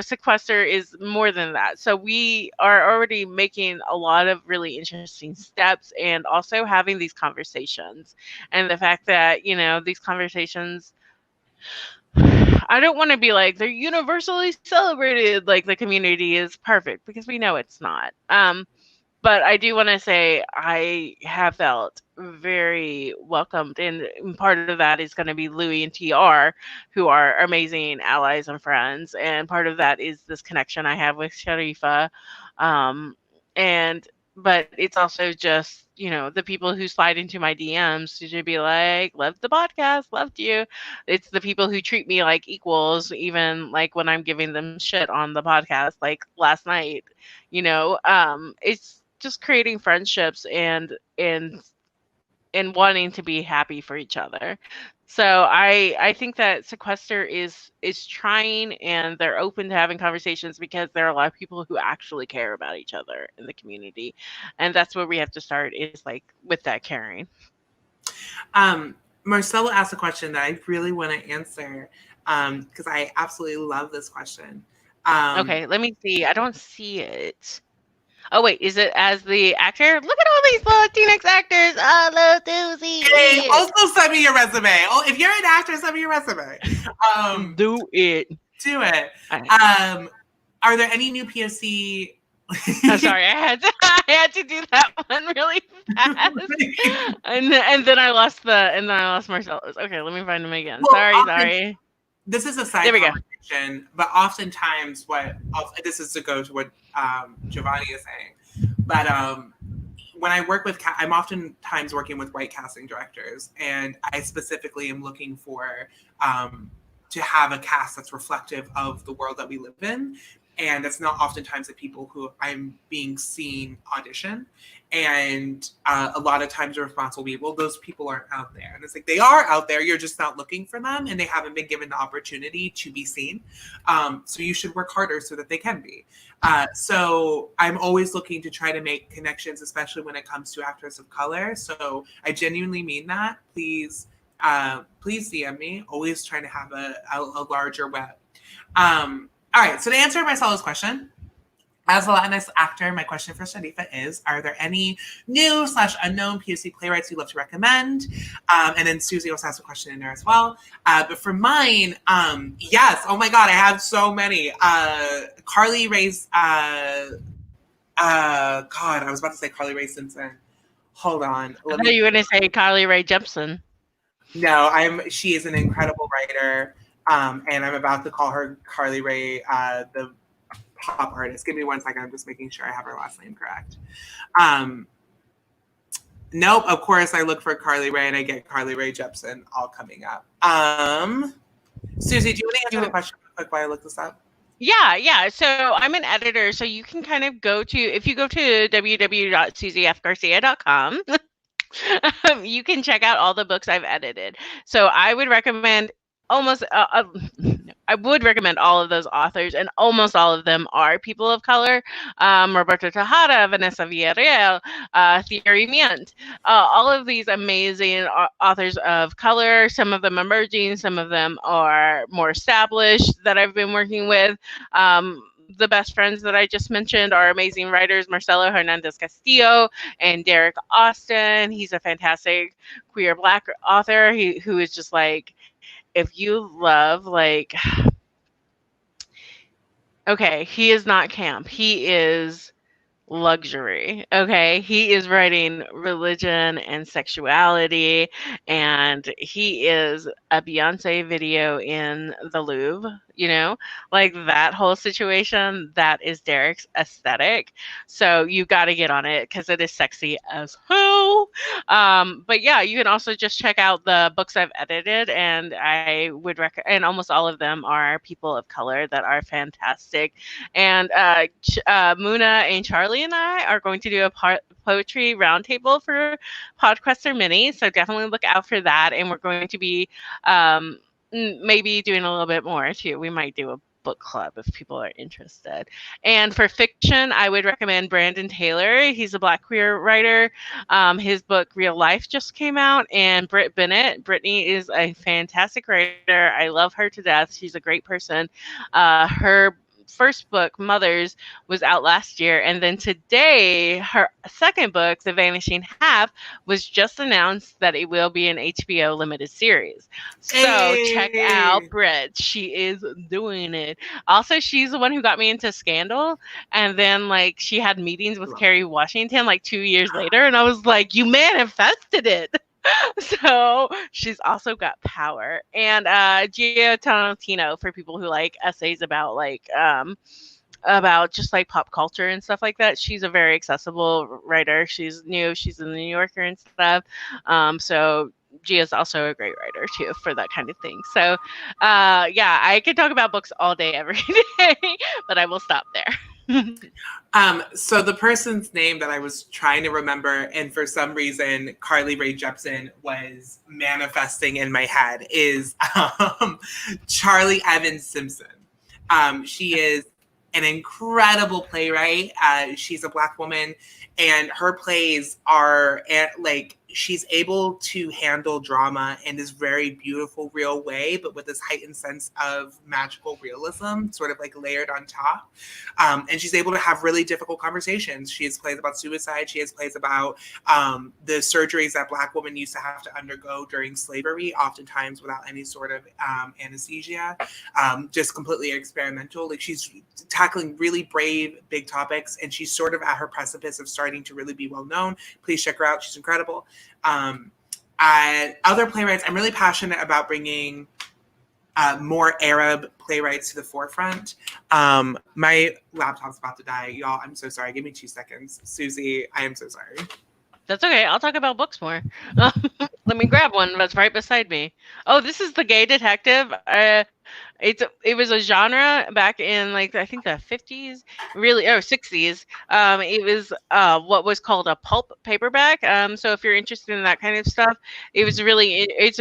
sequester is more than that. So we are already making a lot of really interesting steps, and also having these conversations, and the fact that these conversations, I don't want to be like they're universally celebrated, like the community is perfect, because we know it's not. But I do want to say I have felt very welcomed, and part of that is going to be Louie and TR, who are amazing allies and friends, and part of that is this connection I have with Sharifa, and but it's also just, the people who slide into my DMs to be like, loved the podcast, loved you. It's the people who treat me like equals, even like when I'm giving them shit on the podcast, like last night, it's just creating friendships and wanting to be happy for each other. So I think that Sequester is trying, and they're open to having conversations because there are a lot of people who actually care about each other in the community, and that's where we have to start, is like with that caring. Marcella asked a question that I really want to answer because I absolutely love this question. Okay, let me see. I don't see it. Oh wait, is it as the actor? Look at all these Latinx actors. I love Suzi. Hey, also send me your resume. Oh, if you're an actor, send me your resume. Do it. Do it. Are there any new POC? I'm sorry, I had to do that one really fast, and then I lost Marcellus. Okay, let me find him again. Well, sorry. This is a side conversation, but oftentimes this is to go to what Giovanni is saying, but when I work with, I'm oftentimes working with white casting directors, and I specifically am looking for to have a cast that's reflective of the world that we live in. And it's not oftentimes the people who I'm being seen audition. And a lot of times the response will be, well, those people aren't out there. And it's like, they are out there. You're just not looking for them. And they haven't been given the opportunity to be seen. So you should work harder so that they can be. So I'm always looking to try to make connections, especially when it comes to actors of color. So I genuinely mean that. Please DM me. Always trying to have a larger web. All right, so to answer Marcella's question, as a Latinx actor, my question for Sharifa is, are there any new / unknown POC playwrights you'd love to recommend? And then Suzi also has a question in there as well. But for mine, yes, oh my God, I have so many. Carly Rae's, God, I was about to say Carly Rae Simpson. Hold on. I thought you were going to say Carly Rae Jepsen. No, she is an incredible writer. And I'm about to call her Carly Rae, the pop artist. Give me 1 second. I'm just making sure I have her last name correct. Nope. Of course, I look for Carly Rae and I get Carly Rae Jepsen all coming up. Suzi, do you want to answer the question real quick while I look this up? Yeah. So I'm an editor. So you can kind of if you go to www.suzifgarcia.com, you can check out all the books I've edited. So I would recommend I would recommend all of those authors, and almost all of them are people of color. Roberto Tejada, Vanessa Villarreal, Thierry Mient, all of these amazing authors of color, some of them emerging, some of them are more established that I've been working with. The best friends that I just mentioned are amazing writers, Marcelo Hernandez Castillo and Derek Austin. He's a fantastic queer Black author who is just like, if you love, like, okay, he is not camp. He is luxury. Okay, he is writing religion and sexuality, and he is a Beyonce video in the Louvre, like that whole situation. That is Derek's aesthetic, so you got to get on it because it is sexy as hell. But yeah, you can also just check out the books I've edited, and I would and almost all of them are people of color that are fantastic. And Muna and Charlie and I are going to do a poetry roundtable for Podquester Mini, so definitely look out for that. And we're going to be maybe doing a little bit more too. We might do a book club if people are interested. And for fiction, I would recommend Brandon Taylor. He's a Black queer writer. His book Real Life just came out, and Britt Bennett. Brittany is a fantastic writer. I love her to death. She's a great person. Her first book, Mothers, was out last year, and then today her second book, The Vanishing Half, was just announced that it will be an HBO limited series. So check out Britt. She is doing it. Also, she's the one who got me into Scandal, and then like she had meetings with Kerry Washington like 2 years later, and I was like, you manifested it. So she's also got power. And Gio Tolentino, for people who like essays about like about just like pop culture and stuff like that. She's a very accessible writer. She's new. She's in the New Yorker and stuff. So Gia's also a great writer too for that kind of thing. So, yeah, I could talk about books all day, every day, but I will stop there. So the person's name that I was trying to remember, and for some reason Carly Rae Jepsen was manifesting in my head, is Charlie Evans Simpson. She is an incredible playwright. She's a Black woman, and her plays are like, she's able to handle drama in this very beautiful, real way, but with this heightened sense of magical realism, sort of like layered on top. And she's able to have really difficult conversations. She has plays about suicide. She has plays about the surgeries that Black women used to have to undergo during slavery, oftentimes without any sort of anesthesia, just completely experimental. Like, she's tackling really brave, big topics, and she's sort of at her precipice of starting to really be well known. Please check her out. She's incredible. Other playwrights, I'm really passionate about bringing more Arab playwrights to the forefront. My laptop's about to die, y'all. I'm so sorry. Give me 2 seconds. Suzi, I am so sorry. That's okay. I'll talk about books more. Let me grab one that's right beside me. Oh, this is The Gay Detective. It was a genre back in, like, I think the 50s, really, or 60s. It was what was called a pulp paperback. So if you're interested in that kind of stuff, it's a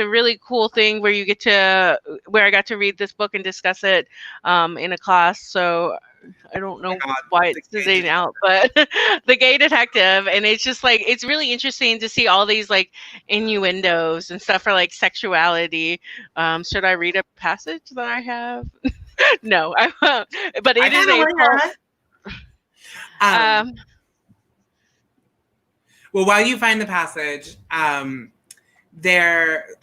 really cool thing where I got to read this book and discuss it in a class. So I don't know why it's sitting out, but The Gay Detective, and it's just like, it's really interesting to see all these like innuendos and stuff for like sexuality. Should I read a passage that I have? No, I won't. But it is a well, while you find the passage, I'm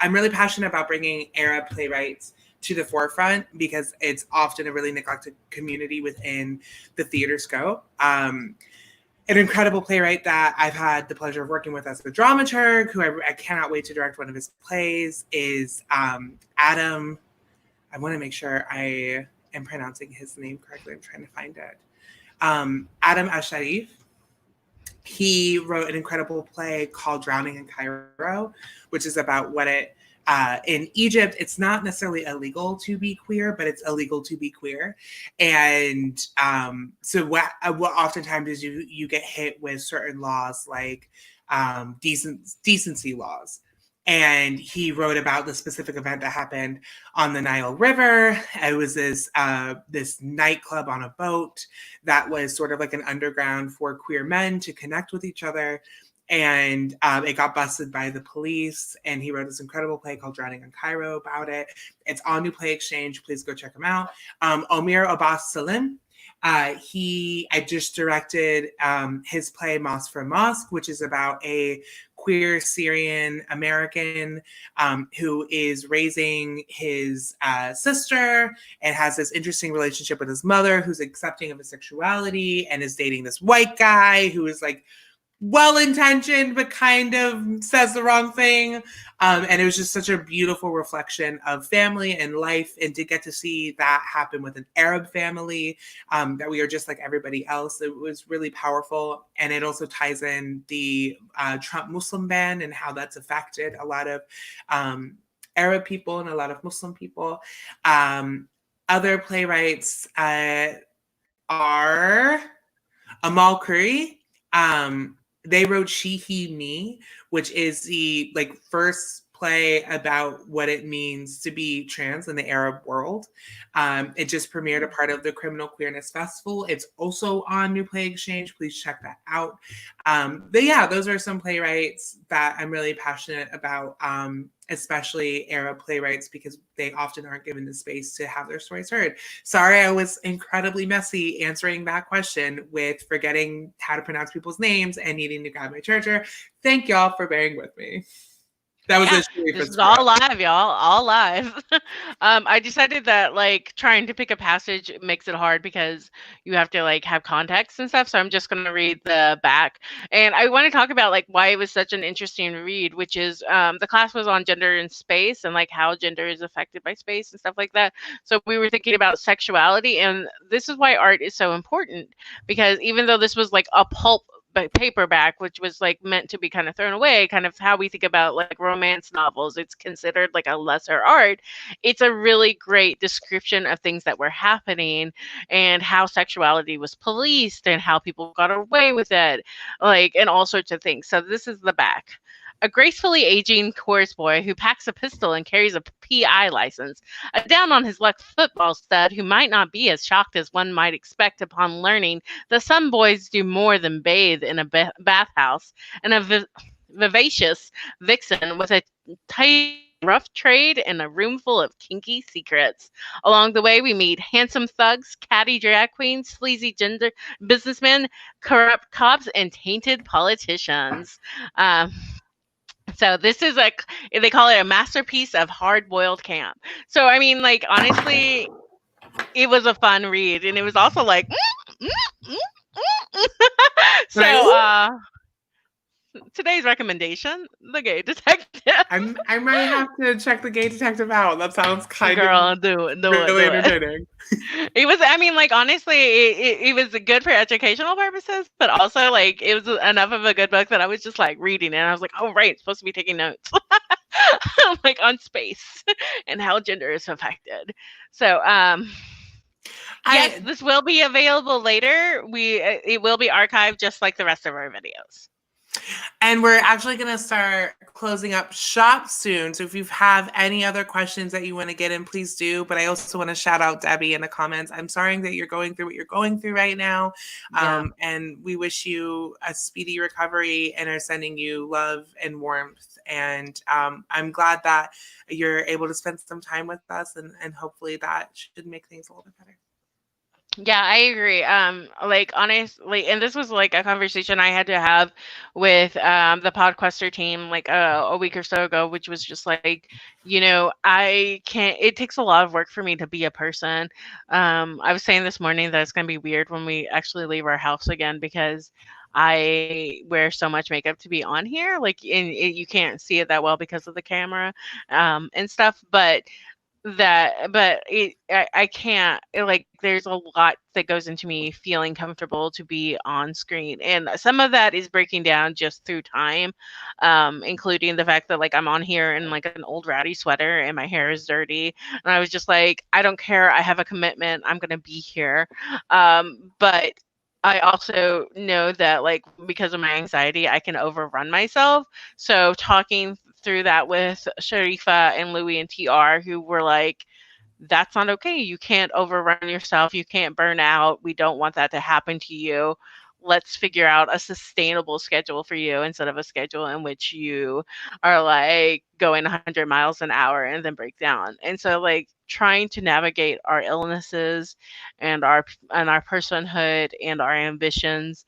really passionate about bringing Arab playwrights to the forefront because it's often a really neglected community within the theater scope. An incredible playwright that I've had the pleasure of working with as a dramaturg, who I cannot wait to direct one of his plays, is Adam. I want to make sure I am pronouncing his name correctly. I'm trying to find it. Adam Asharif. He wrote an incredible play called Drowning in Cairo, which is about what it in Egypt, it's not necessarily illegal to be queer, but it's illegal to be queer. And so what oftentimes is you get hit with certain laws like decency laws. And he wrote about the specific event that happened on the Nile River. It was this nightclub on a boat that was sort of like an underground for queer men to connect with each other. And it got busted by the police, and he wrote this incredible play called Drowning in Cairo about it. It's on New Play Exchange. Please go check him out. Omir Abbas Salim, I just directed his play Mosque for Mosque, which is about a queer Syrian American who is raising his sister and has this interesting relationship with his mother, who's accepting of his sexuality, and is dating this white guy who is like well-intentioned, but kind of says the wrong thing. And it was just such a beautiful reflection of family and life. And to get to see that happen with an Arab family, that we are just like everybody else, it was really powerful. And it also ties in the Trump Muslim ban and how that's affected a lot of Arab people and a lot of Muslim people. Other playwrights are Amal Curry. They wrote She, He, Me, which is the first play about what it means to be trans in the Arab world. It just premiered a part of the Criminal Queerness Festival. It's also on New Play Exchange. Please check that out. But yeah, those are some playwrights that I'm really passionate about, especially Arab playwrights, because they often aren't given the space to have their stories heard. Sorry, I was incredibly messy answering that question with forgetting how to pronounce people's names and needing to grab my charger. Thank y'all for bearing with me. That was Yeah, a Sharifa this is screw all up. live, y'all. All live. I decided that like trying to pick a passage makes it hard because you have to like have context and stuff. So I'm just gonna read the back, and I want to talk about like why it was such an interesting read, which is the class was on gender and space and like how gender is affected by space and stuff like that. So we were thinking about sexuality, and this is why art is so important because even though this was like a pulp paperback, which was like meant to be kind of thrown away, kind of how we think about like romance novels. It's considered like a lesser art. It's a really great description of things that were happening and how sexuality was policed and how people got away with it, like, and all sorts of things. So this is the back. A gracefully aging chorus boy who packs a pistol and carries a PI license. A down on his luck football stud who might not be as shocked as one might expect upon learning that some boys do more than bathe in a bathhouse. And a vivacious vixen with a tight rough trade and a room full of kinky secrets. Along the way, we meet handsome thugs, catty drag queens, sleazy gender businessmen, corrupt cops, and tainted politicians. Um, so this is like they call it a masterpiece of hard-boiled camp. So I mean, like honestly, it was a fun read, and it was also like, so today's recommendation, The Gay Detective. I might have to check The Gay Detective out. That sounds kind Girl, of do really it. entertaining. It was, I mean, like, honestly, it was good for educational purposes, but also, like, it was enough of a good book that I was just, like, reading, and I was like, oh, right, supposed to be taking notes. Like, on space and how gender is affected. So, yes, this will be available later. It will be archived just like the rest of our videos. And we're actually going to start closing up shop soon. So if you have any other questions that you want to get in, please do. But I also want to shout out Debbie in the comments. I'm sorry that you're going through what you're going through right now. Yeah. And we wish you a speedy recovery and are sending you love and warmth. And I'm glad that you're able to spend some time with us. And hopefully that should make things a little bit better. Yeah, I agree. Like honestly, and this was like a conversation I had to have with the Podquester team like a week or so ago, which was just like, I can't. It takes a lot of work for me to be a person. I was saying this morning that it's gonna be weird when we actually leave our house again because I wear so much makeup to be on here. Like, you can't see it that well because of the camera, and stuff, but I can't like there's a lot that goes into me feeling comfortable to be on screen, and some of that is breaking down just through time, including the fact that like I'm on here in like an old ratty sweater and my hair is dirty, and I was just like, I don't care, I have a commitment, I'm gonna be here, but I also know that like because of my anxiety I can overrun myself. So talking through that with Sharifa and Louie and TR, who were like, that's not okay. You can't overrun yourself. You can't burn out. We don't want that to happen to you. Let's figure out a sustainable schedule for you instead of a schedule in which you are like going 100 miles an hour and then break down. And so like trying to navigate our illnesses and our personhood and our ambitions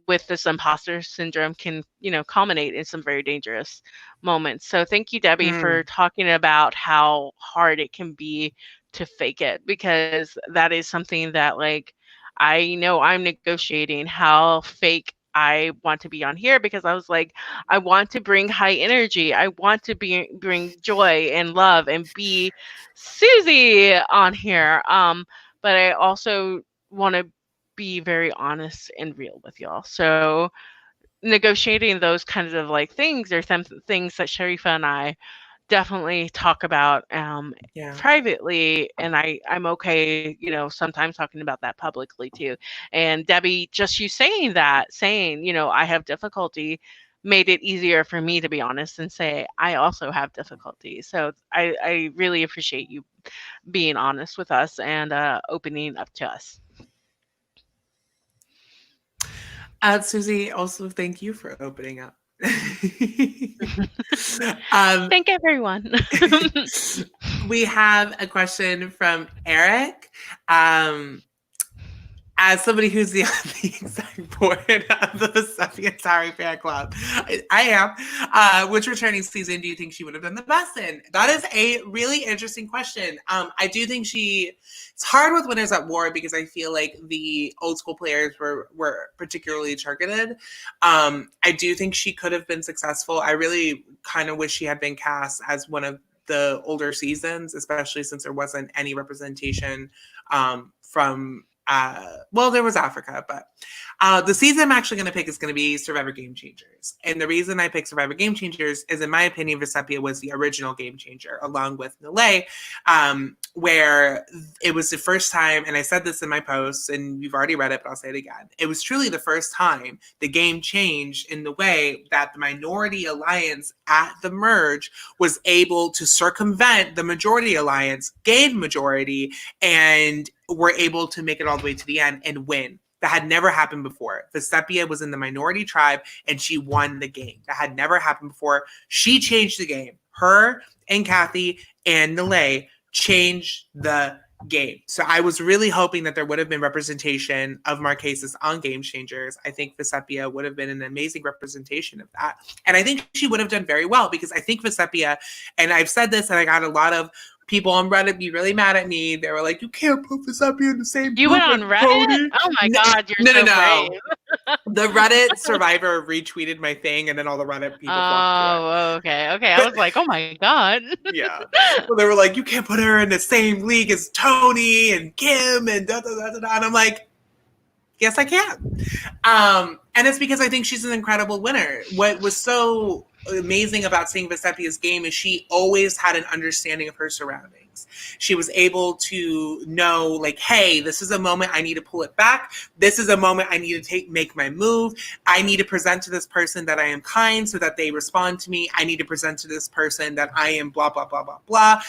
with this imposter syndrome can culminate in some very dangerous moments. So thank you, Debbie, for talking about how hard it can be to fake it, because that is something that like I know I'm negotiating how fake I want to be on here, because I was like, I want to bring high energy. I want to bring joy and love and be Susie on here. But I also want to be very honest and real with y'all. So negotiating those kinds of like things are some things that Sharifa and I definitely talk about privately, and I'm okay, sometimes talking about that publicly too. And Debbie, just you saying I have difficulty made it easier for me to be honest and say I also have difficulty. So I really appreciate you being honest with us and opening up to us. Susie, also thank you for opening up. Thank everyone. We have a question from Eric. as somebody who's on the exec board of the Vecepia Tari fan club, I am. Which returning season do you think she would have done the best in? That is a really interesting question. I do think it's hard with Winners at War because I feel like the old school players were particularly targeted. I do think she could have been successful. I really kind of wish she had been cast as one of the older seasons, especially since there wasn't any representation from there was Africa, but the season I'm actually going to pick is going to be Survivor Game Changers. And the reason I picked Survivor Game Changers is, in my opinion, Vecepia was the original game changer, along with Nile, where it was the first time, and I said this in my posts, and you've already read it, but I'll say it again. It was truly the first time the game changed in the way that the minority alliance at the merge was able to circumvent the majority alliance, gain majority, and were able to make it all the way to the end and win. That had never happened before. Vecepia was in the minority tribe and she won the game. That had never happened before. She changed the game. Her and Kathy and Nile changed the game. So I was really hoping that there would have been representation of Marquesas on Game Changers. I think Vecepia would have been an amazing representation of that. And I think she would have done very well because I think Vecepia, and I've said this and I got a lot of people on Reddit be really mad at me. They were like, "You can't put Vecepia in the same." You went on Reddit? Cody. Oh my God, you're so brave. The Reddit survivor retweeted my thing, and then all the Reddit people. Oh, okay. I was like, oh my God. Yeah. So they were like, "You can't put her in the same league as Tony and Kim and da da da da." And I'm like, "Yes, I can." And it's because I think she's an incredible winner. What was so amazing about seeing Vecepia's game is she always had an understanding of her surroundings. She was able to know, like, hey, this is a moment I need to pull it back. This is a moment I need to make my move. I need to present to this person that I am kind so that they respond to me. I need to present to this person that I am blah, blah, blah, blah, blah.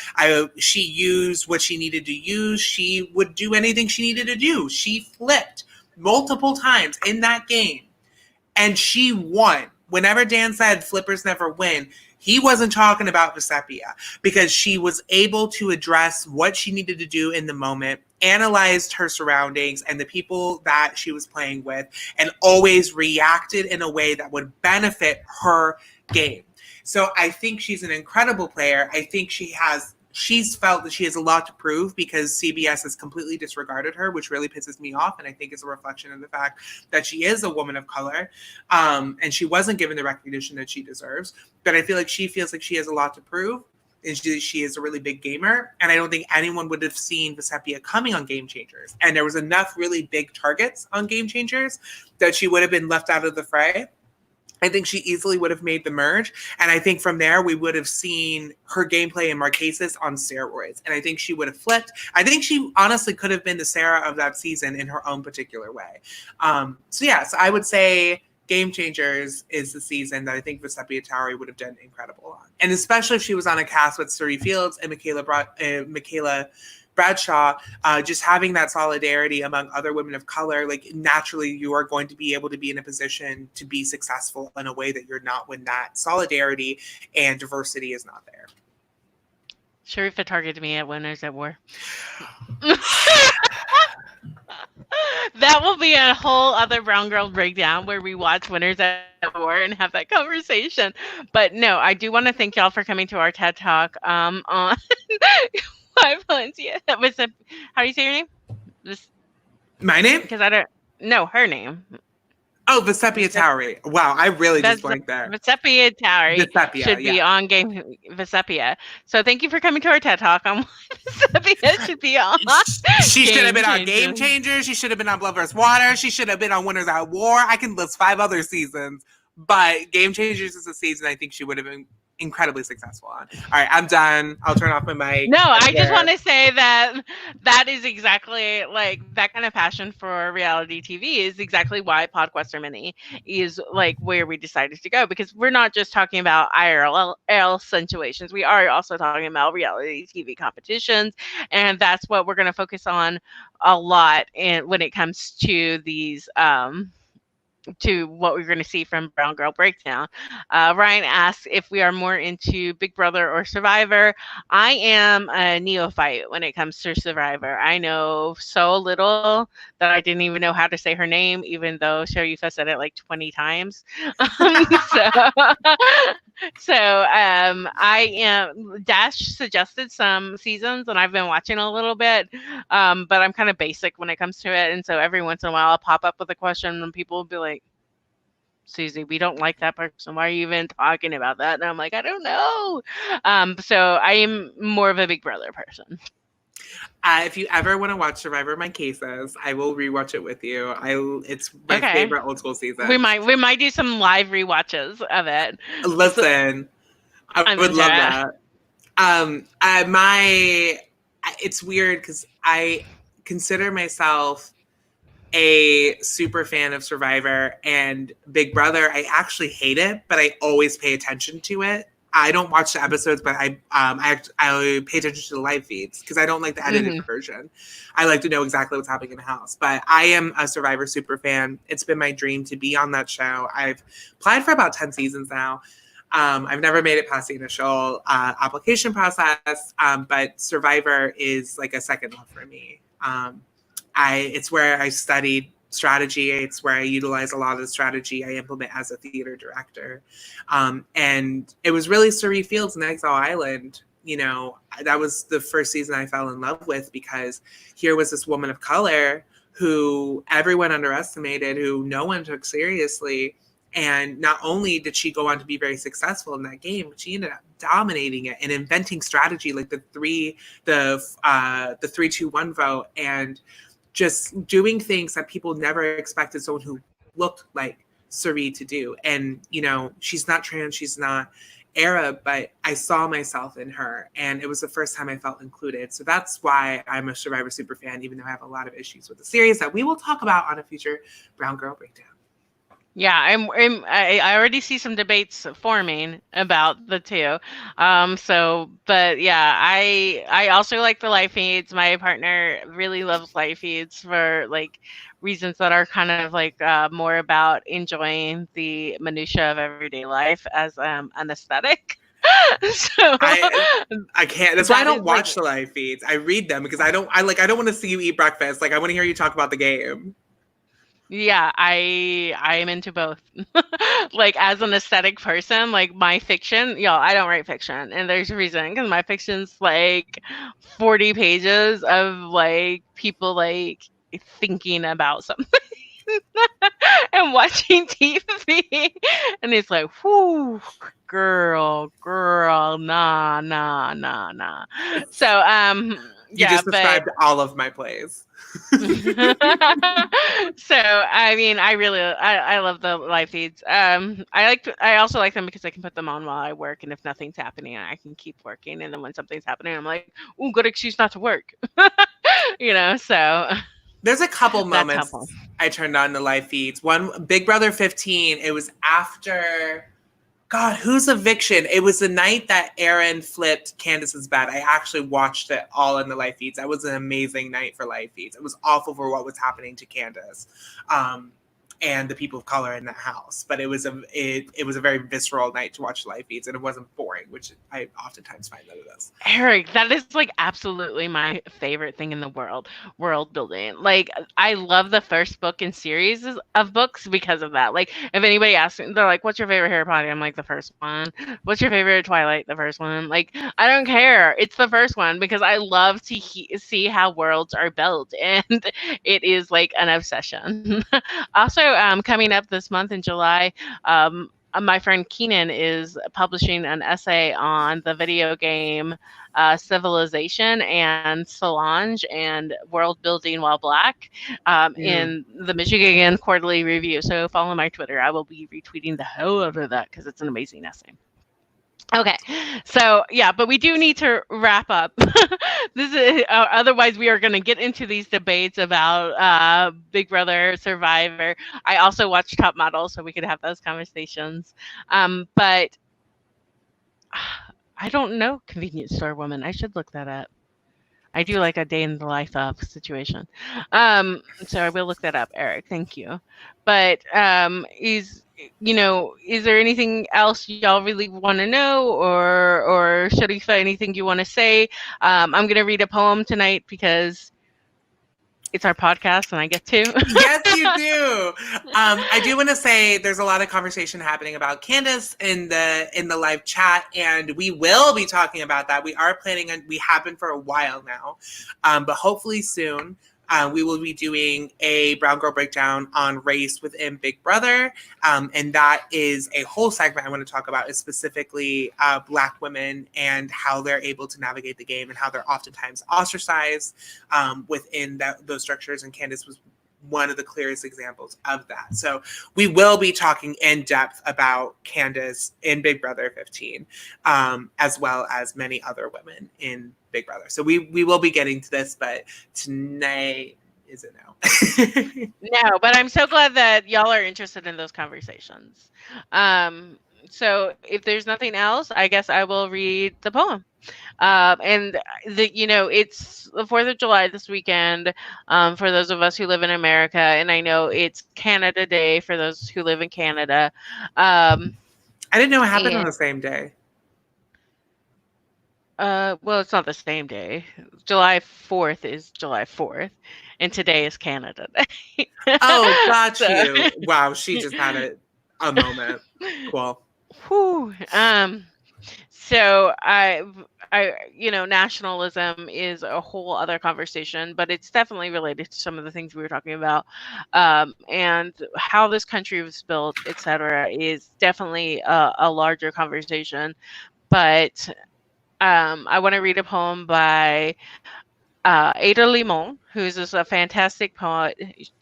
She used what she needed to use. She would do anything she needed to do. She flipped multiple times in that game and she won. Whenever Dan said flippers never win, he wasn't talking about Vecepia because she was able to address what she needed to do in the moment, analyzed her surroundings and the people that she was playing with, and always reacted in a way that would benefit her game. So I think she's an incredible player. I think she's felt that she has a lot to prove because CBS has completely disregarded her, which really pisses me off. And I think is a reflection of the fact that she is a woman of color and she wasn't given the recognition that she deserves. But I feel like she feels like she has a lot to prove. And she is a really big gamer. And I don't think anyone would have seen Vecepia coming on Game Changers. And there was enough really big targets on Game Changers that she would have been left out of the fray. I think she easily would have made the merge. And I think from there, we would have seen her gameplay in Marquesas on steroids. And I think she would have flipped. I think she honestly could have been the Sarah of that season in her own particular way. So I would say Game Changers is the season that I think Vecepia Tari would have done incredible on. And especially if she was on a cast with Suri Fields and Michaela Bradshaw, just having that solidarity among other women of color, like naturally you are going to be able to be in a position to be successful in a way that you're not when that solidarity and diversity is not there. Sharifa targeted me at Winners at War. That will be a whole other Brown Girl breakdown where we watch Winners at War and have that conversation. But no, I do want to thank y'all for coming to our TED Talk on Valencia. How do you say your name? My name? Because I don't know her name. Oh, Vecepia Tari. Wow, I really just blanked there. Vecepia Tari should be on Game Vecepia. So thank you for coming to our TED Talk on Vecepia should be on. She should have been on Game Changers. She should have been on Blood vs. Water. She should have been on Winners at War. I can list 5 other seasons. But Game Changers is a season I think she would have been incredibly successful on. All right, I'm done. I'll turn off my mic. No, I just want to say that is exactly like that kind of passion for reality TV is exactly why Podquester Mini is like where we decided to go, because we're not just talking about IRL situations. We are also talking about reality TV competitions, and that's what we're going to focus on a lot when it comes to these to what we're going to see from Brown Girl Breakdown. Ryan asks if we are more into Big Brother or Survivor. I am a neophyte when it comes to Survivor. I know so little that I didn't even know how to say her name, even though Sharifa said it like 20 times. So, I am. Dash suggested some seasons, and I've been watching a little bit, but I'm kind of basic when it comes to it. And so every once in a while, I'll pop up with a question, and people will be like, Susie, we don't like that person. Why are you even talking about that? And I'm like, I don't know. So I am more of a Big Brother person. If you ever want to watch Survivor My Cases, I will rewatch it with you. It's my favorite old school season. We might do some live rewatches of it. Listen, I would love that. It's weird because I consider myself a super fan of Survivor, and Big Brother, I actually hate it, but I always pay attention to it. I don't watch the episodes, but I pay attention to the live feeds because I don't like the edited version. I like to know exactly what's happening in the house. But I am a Survivor super fan. It's been my dream to be on that show. I've applied for about 10 seasons now. I've never made it past the initial application process, but Survivor is like a second love for me. It's where I studied strategy. It's where I utilize a lot of the strategy I implement as a theater director. And it was really Surrey Fields and Exile Island. You know, that was the first season I fell in love with because here was this woman of color who everyone underestimated, who no one took seriously. And not only did she go on to be very successful in that game, but she ended up dominating it and inventing strategy like the 3-2-1 vote and just doing things that people never expected someone who looked like Surrey to do. And, you know, she's not trans, she's not Arab, but I saw myself in her. And it was the first time I felt included. So that's why I'm a Survivor super fan, even though I have a lot of issues with the series that we will talk about on a future Brown Girl Breakdown. Yeah, I already see some debates forming about the two. But yeah, I also like the live feeds. My partner really loves live feeds for like reasons that are kind of like more about enjoying the minutia of everyday life as an aesthetic. So I can't. That's why I don't watch the live feeds. I read them because I don't want to see you eat breakfast. Like I want to hear you talk about the game. Yeah, I am into both. Like as an aesthetic person, like my fiction, I don't write fiction, and there's a reason because my fiction's like 40 pages of like people like thinking about something and watching TV, and it's like, whoo, girl, nah. So you just described all of my plays. So I mean, I love the live feeds. I also like them because I can put them on while I work, and if nothing's happening, I can keep working. And then when something's happening, I'm like, "Ooh, good excuse not to work." So there's a couple moments I turned on the live feeds. One, Big Brother 15. It was after. God, whose eviction? It was the night that Aaron flipped Candace's bed. I actually watched it all in the live feeds. That was an amazing night for live feeds. It was awful for what was happening to Candace and the people of color in that house. But it was a very visceral night to watch live feeds, and it wasn't boring, which I oftentimes find that it is. Eric, that is like absolutely my favorite thing in the world building. Like I love the first book in series of books because of that. Like if anybody asks me, they're like, what's your favorite Harry Potter? I'm like, the first one. What's your favorite Twilight? The first one. Like I don't care. It's the first one because I love to see how worlds are built, and it is like an obsession. Also, coming up this month in July, my friend Keenan is publishing an essay on the video game Civilization and Solange and world building while black in the Michigan Quarterly Review. So follow my Twitter. I will be retweeting the hell out of that because it's an amazing essay. Okay, so yeah, but we do need to wrap up. This is otherwise we are going to get into these debates about Big Brother, Survivor. I also watch Top Model, so we could have those conversations. But I don't know Convenience Store Woman. I should look that up. I do like a day in the life of situation. So I will look that up, Eric. Thank you. But is there anything else y'all really want to know, or Sharifa, anything you want to say? I'm gonna read a poem tonight because it's our podcast and I get to. Yes, you do. I do want to say there's a lot of conversation happening about Candace in the live chat, and we will be talking about that. We are planning on, we have been for a while now, but hopefully soon. We will be doing a Brown Girl breakdown on race within Big Brother. And that is a whole segment I want to talk about, is specifically Black women and how they're able to navigate the game and how they're oftentimes ostracized within those structures. And Candace was one of the clearest examples of that. So we will be talking in depth about Candace in Big Brother 15, as well as many other women in Big Brother. So we will be getting to this, but tonight is a no. No, but I'm so glad that y'all are interested in those conversations. So if there's nothing else, I guess I will read the poem. And it's the 4th of July this weekend for those of us who live in America, and I know it's Canada Day for those who live in Canada. I didn't know it happened on the same day. Well, it's not the same day. July 4th is July 4th, and today is Canada Day. Oh, got you. Wow, she just had a moment. Cool. Whew. So nationalism is a whole other conversation, but it's definitely related to some of the things we were talking about, and how this country was built, etc., is definitely a larger conversation. But I want to read a poem by Ada Limon, who's just a fantastic poet.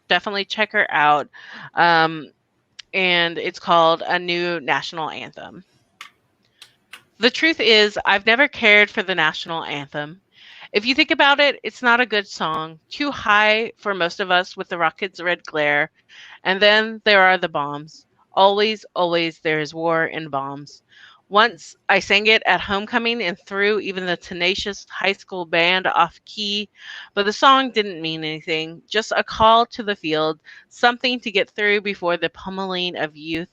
Definitely check her out. And it's called A New National Anthem. The truth is, I've never cared for the national anthem. If you think about it, it's not a good song. Too high for most of us with the rocket's red glare. And then there are the bombs. Always, always there is war and bombs. Once I sang it at homecoming and threw even the tenacious high school band off key, but the song didn't mean anything, just a call to the field, something to get through before the pummeling of youth.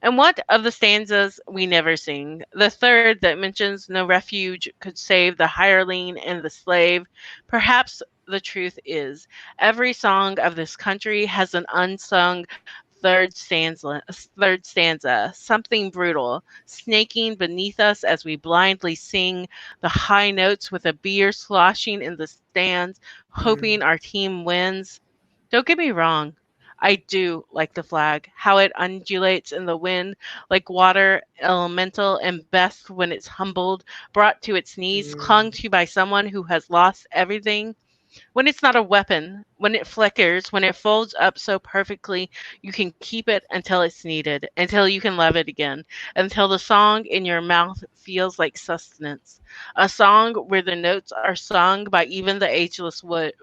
And what of the stanzas we never sing? The third that mentions no refuge could save the hireling and the slave. Perhaps the truth is, every song of this country has an unsung third stanza, something brutal, snaking beneath us as we blindly sing the high notes with a beer sloshing in the stands, hoping our team wins. Don't get me wrong. I do like the flag, how it undulates in the wind like water, elemental and best when it's humbled, brought to its knees, clung to by someone who has lost everything. When it's not a weapon, when it flickers, when it folds up so perfectly, you can keep it until it's needed, until you can love it again, until the song in your mouth feels like sustenance. A song where the notes are sung by even the ageless woods,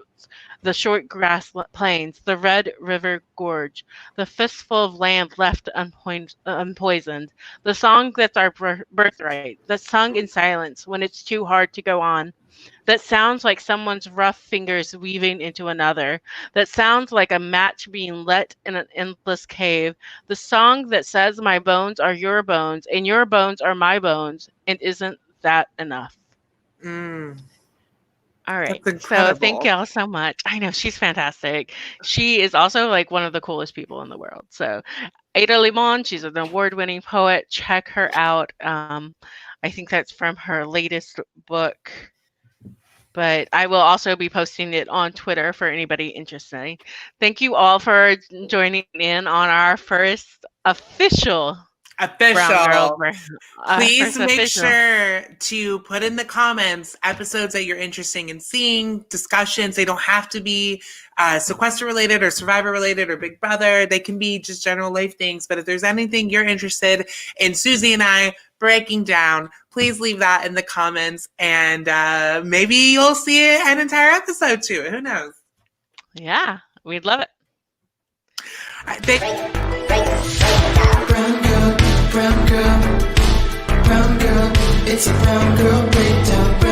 the short grass plains, the red river gorge, the fistful of land left unpoisoned. The song that's our birthright, that's sung in silence when it's too hard to go on. That sounds like someone's rough fingers weaving into another. That sounds like a match being lit in an endless cave. The song that says my bones are your bones and your bones are my bones. And isn't that enough? All right. So thank y'all so much. I know she's fantastic. She is also like one of the coolest people in the world. So Ada Limon, she's an award-winning poet. Check her out. I think that's from her latest book. But I will also be posting it on Twitter for anybody interested. Thank you all for joining in on our first official. Please make sure to put in the comments episodes that you're interested in seeing, discussions. They don't have to be sequester related or survivor related or Big Brother. They can be just general life things. But if there's anything you're interested in Suzi and I breaking down, please leave that in the comments, and maybe you'll see an entire episode too. Who knows? Yeah, we'd love it. Brown girl, it's a brown girl breakdown.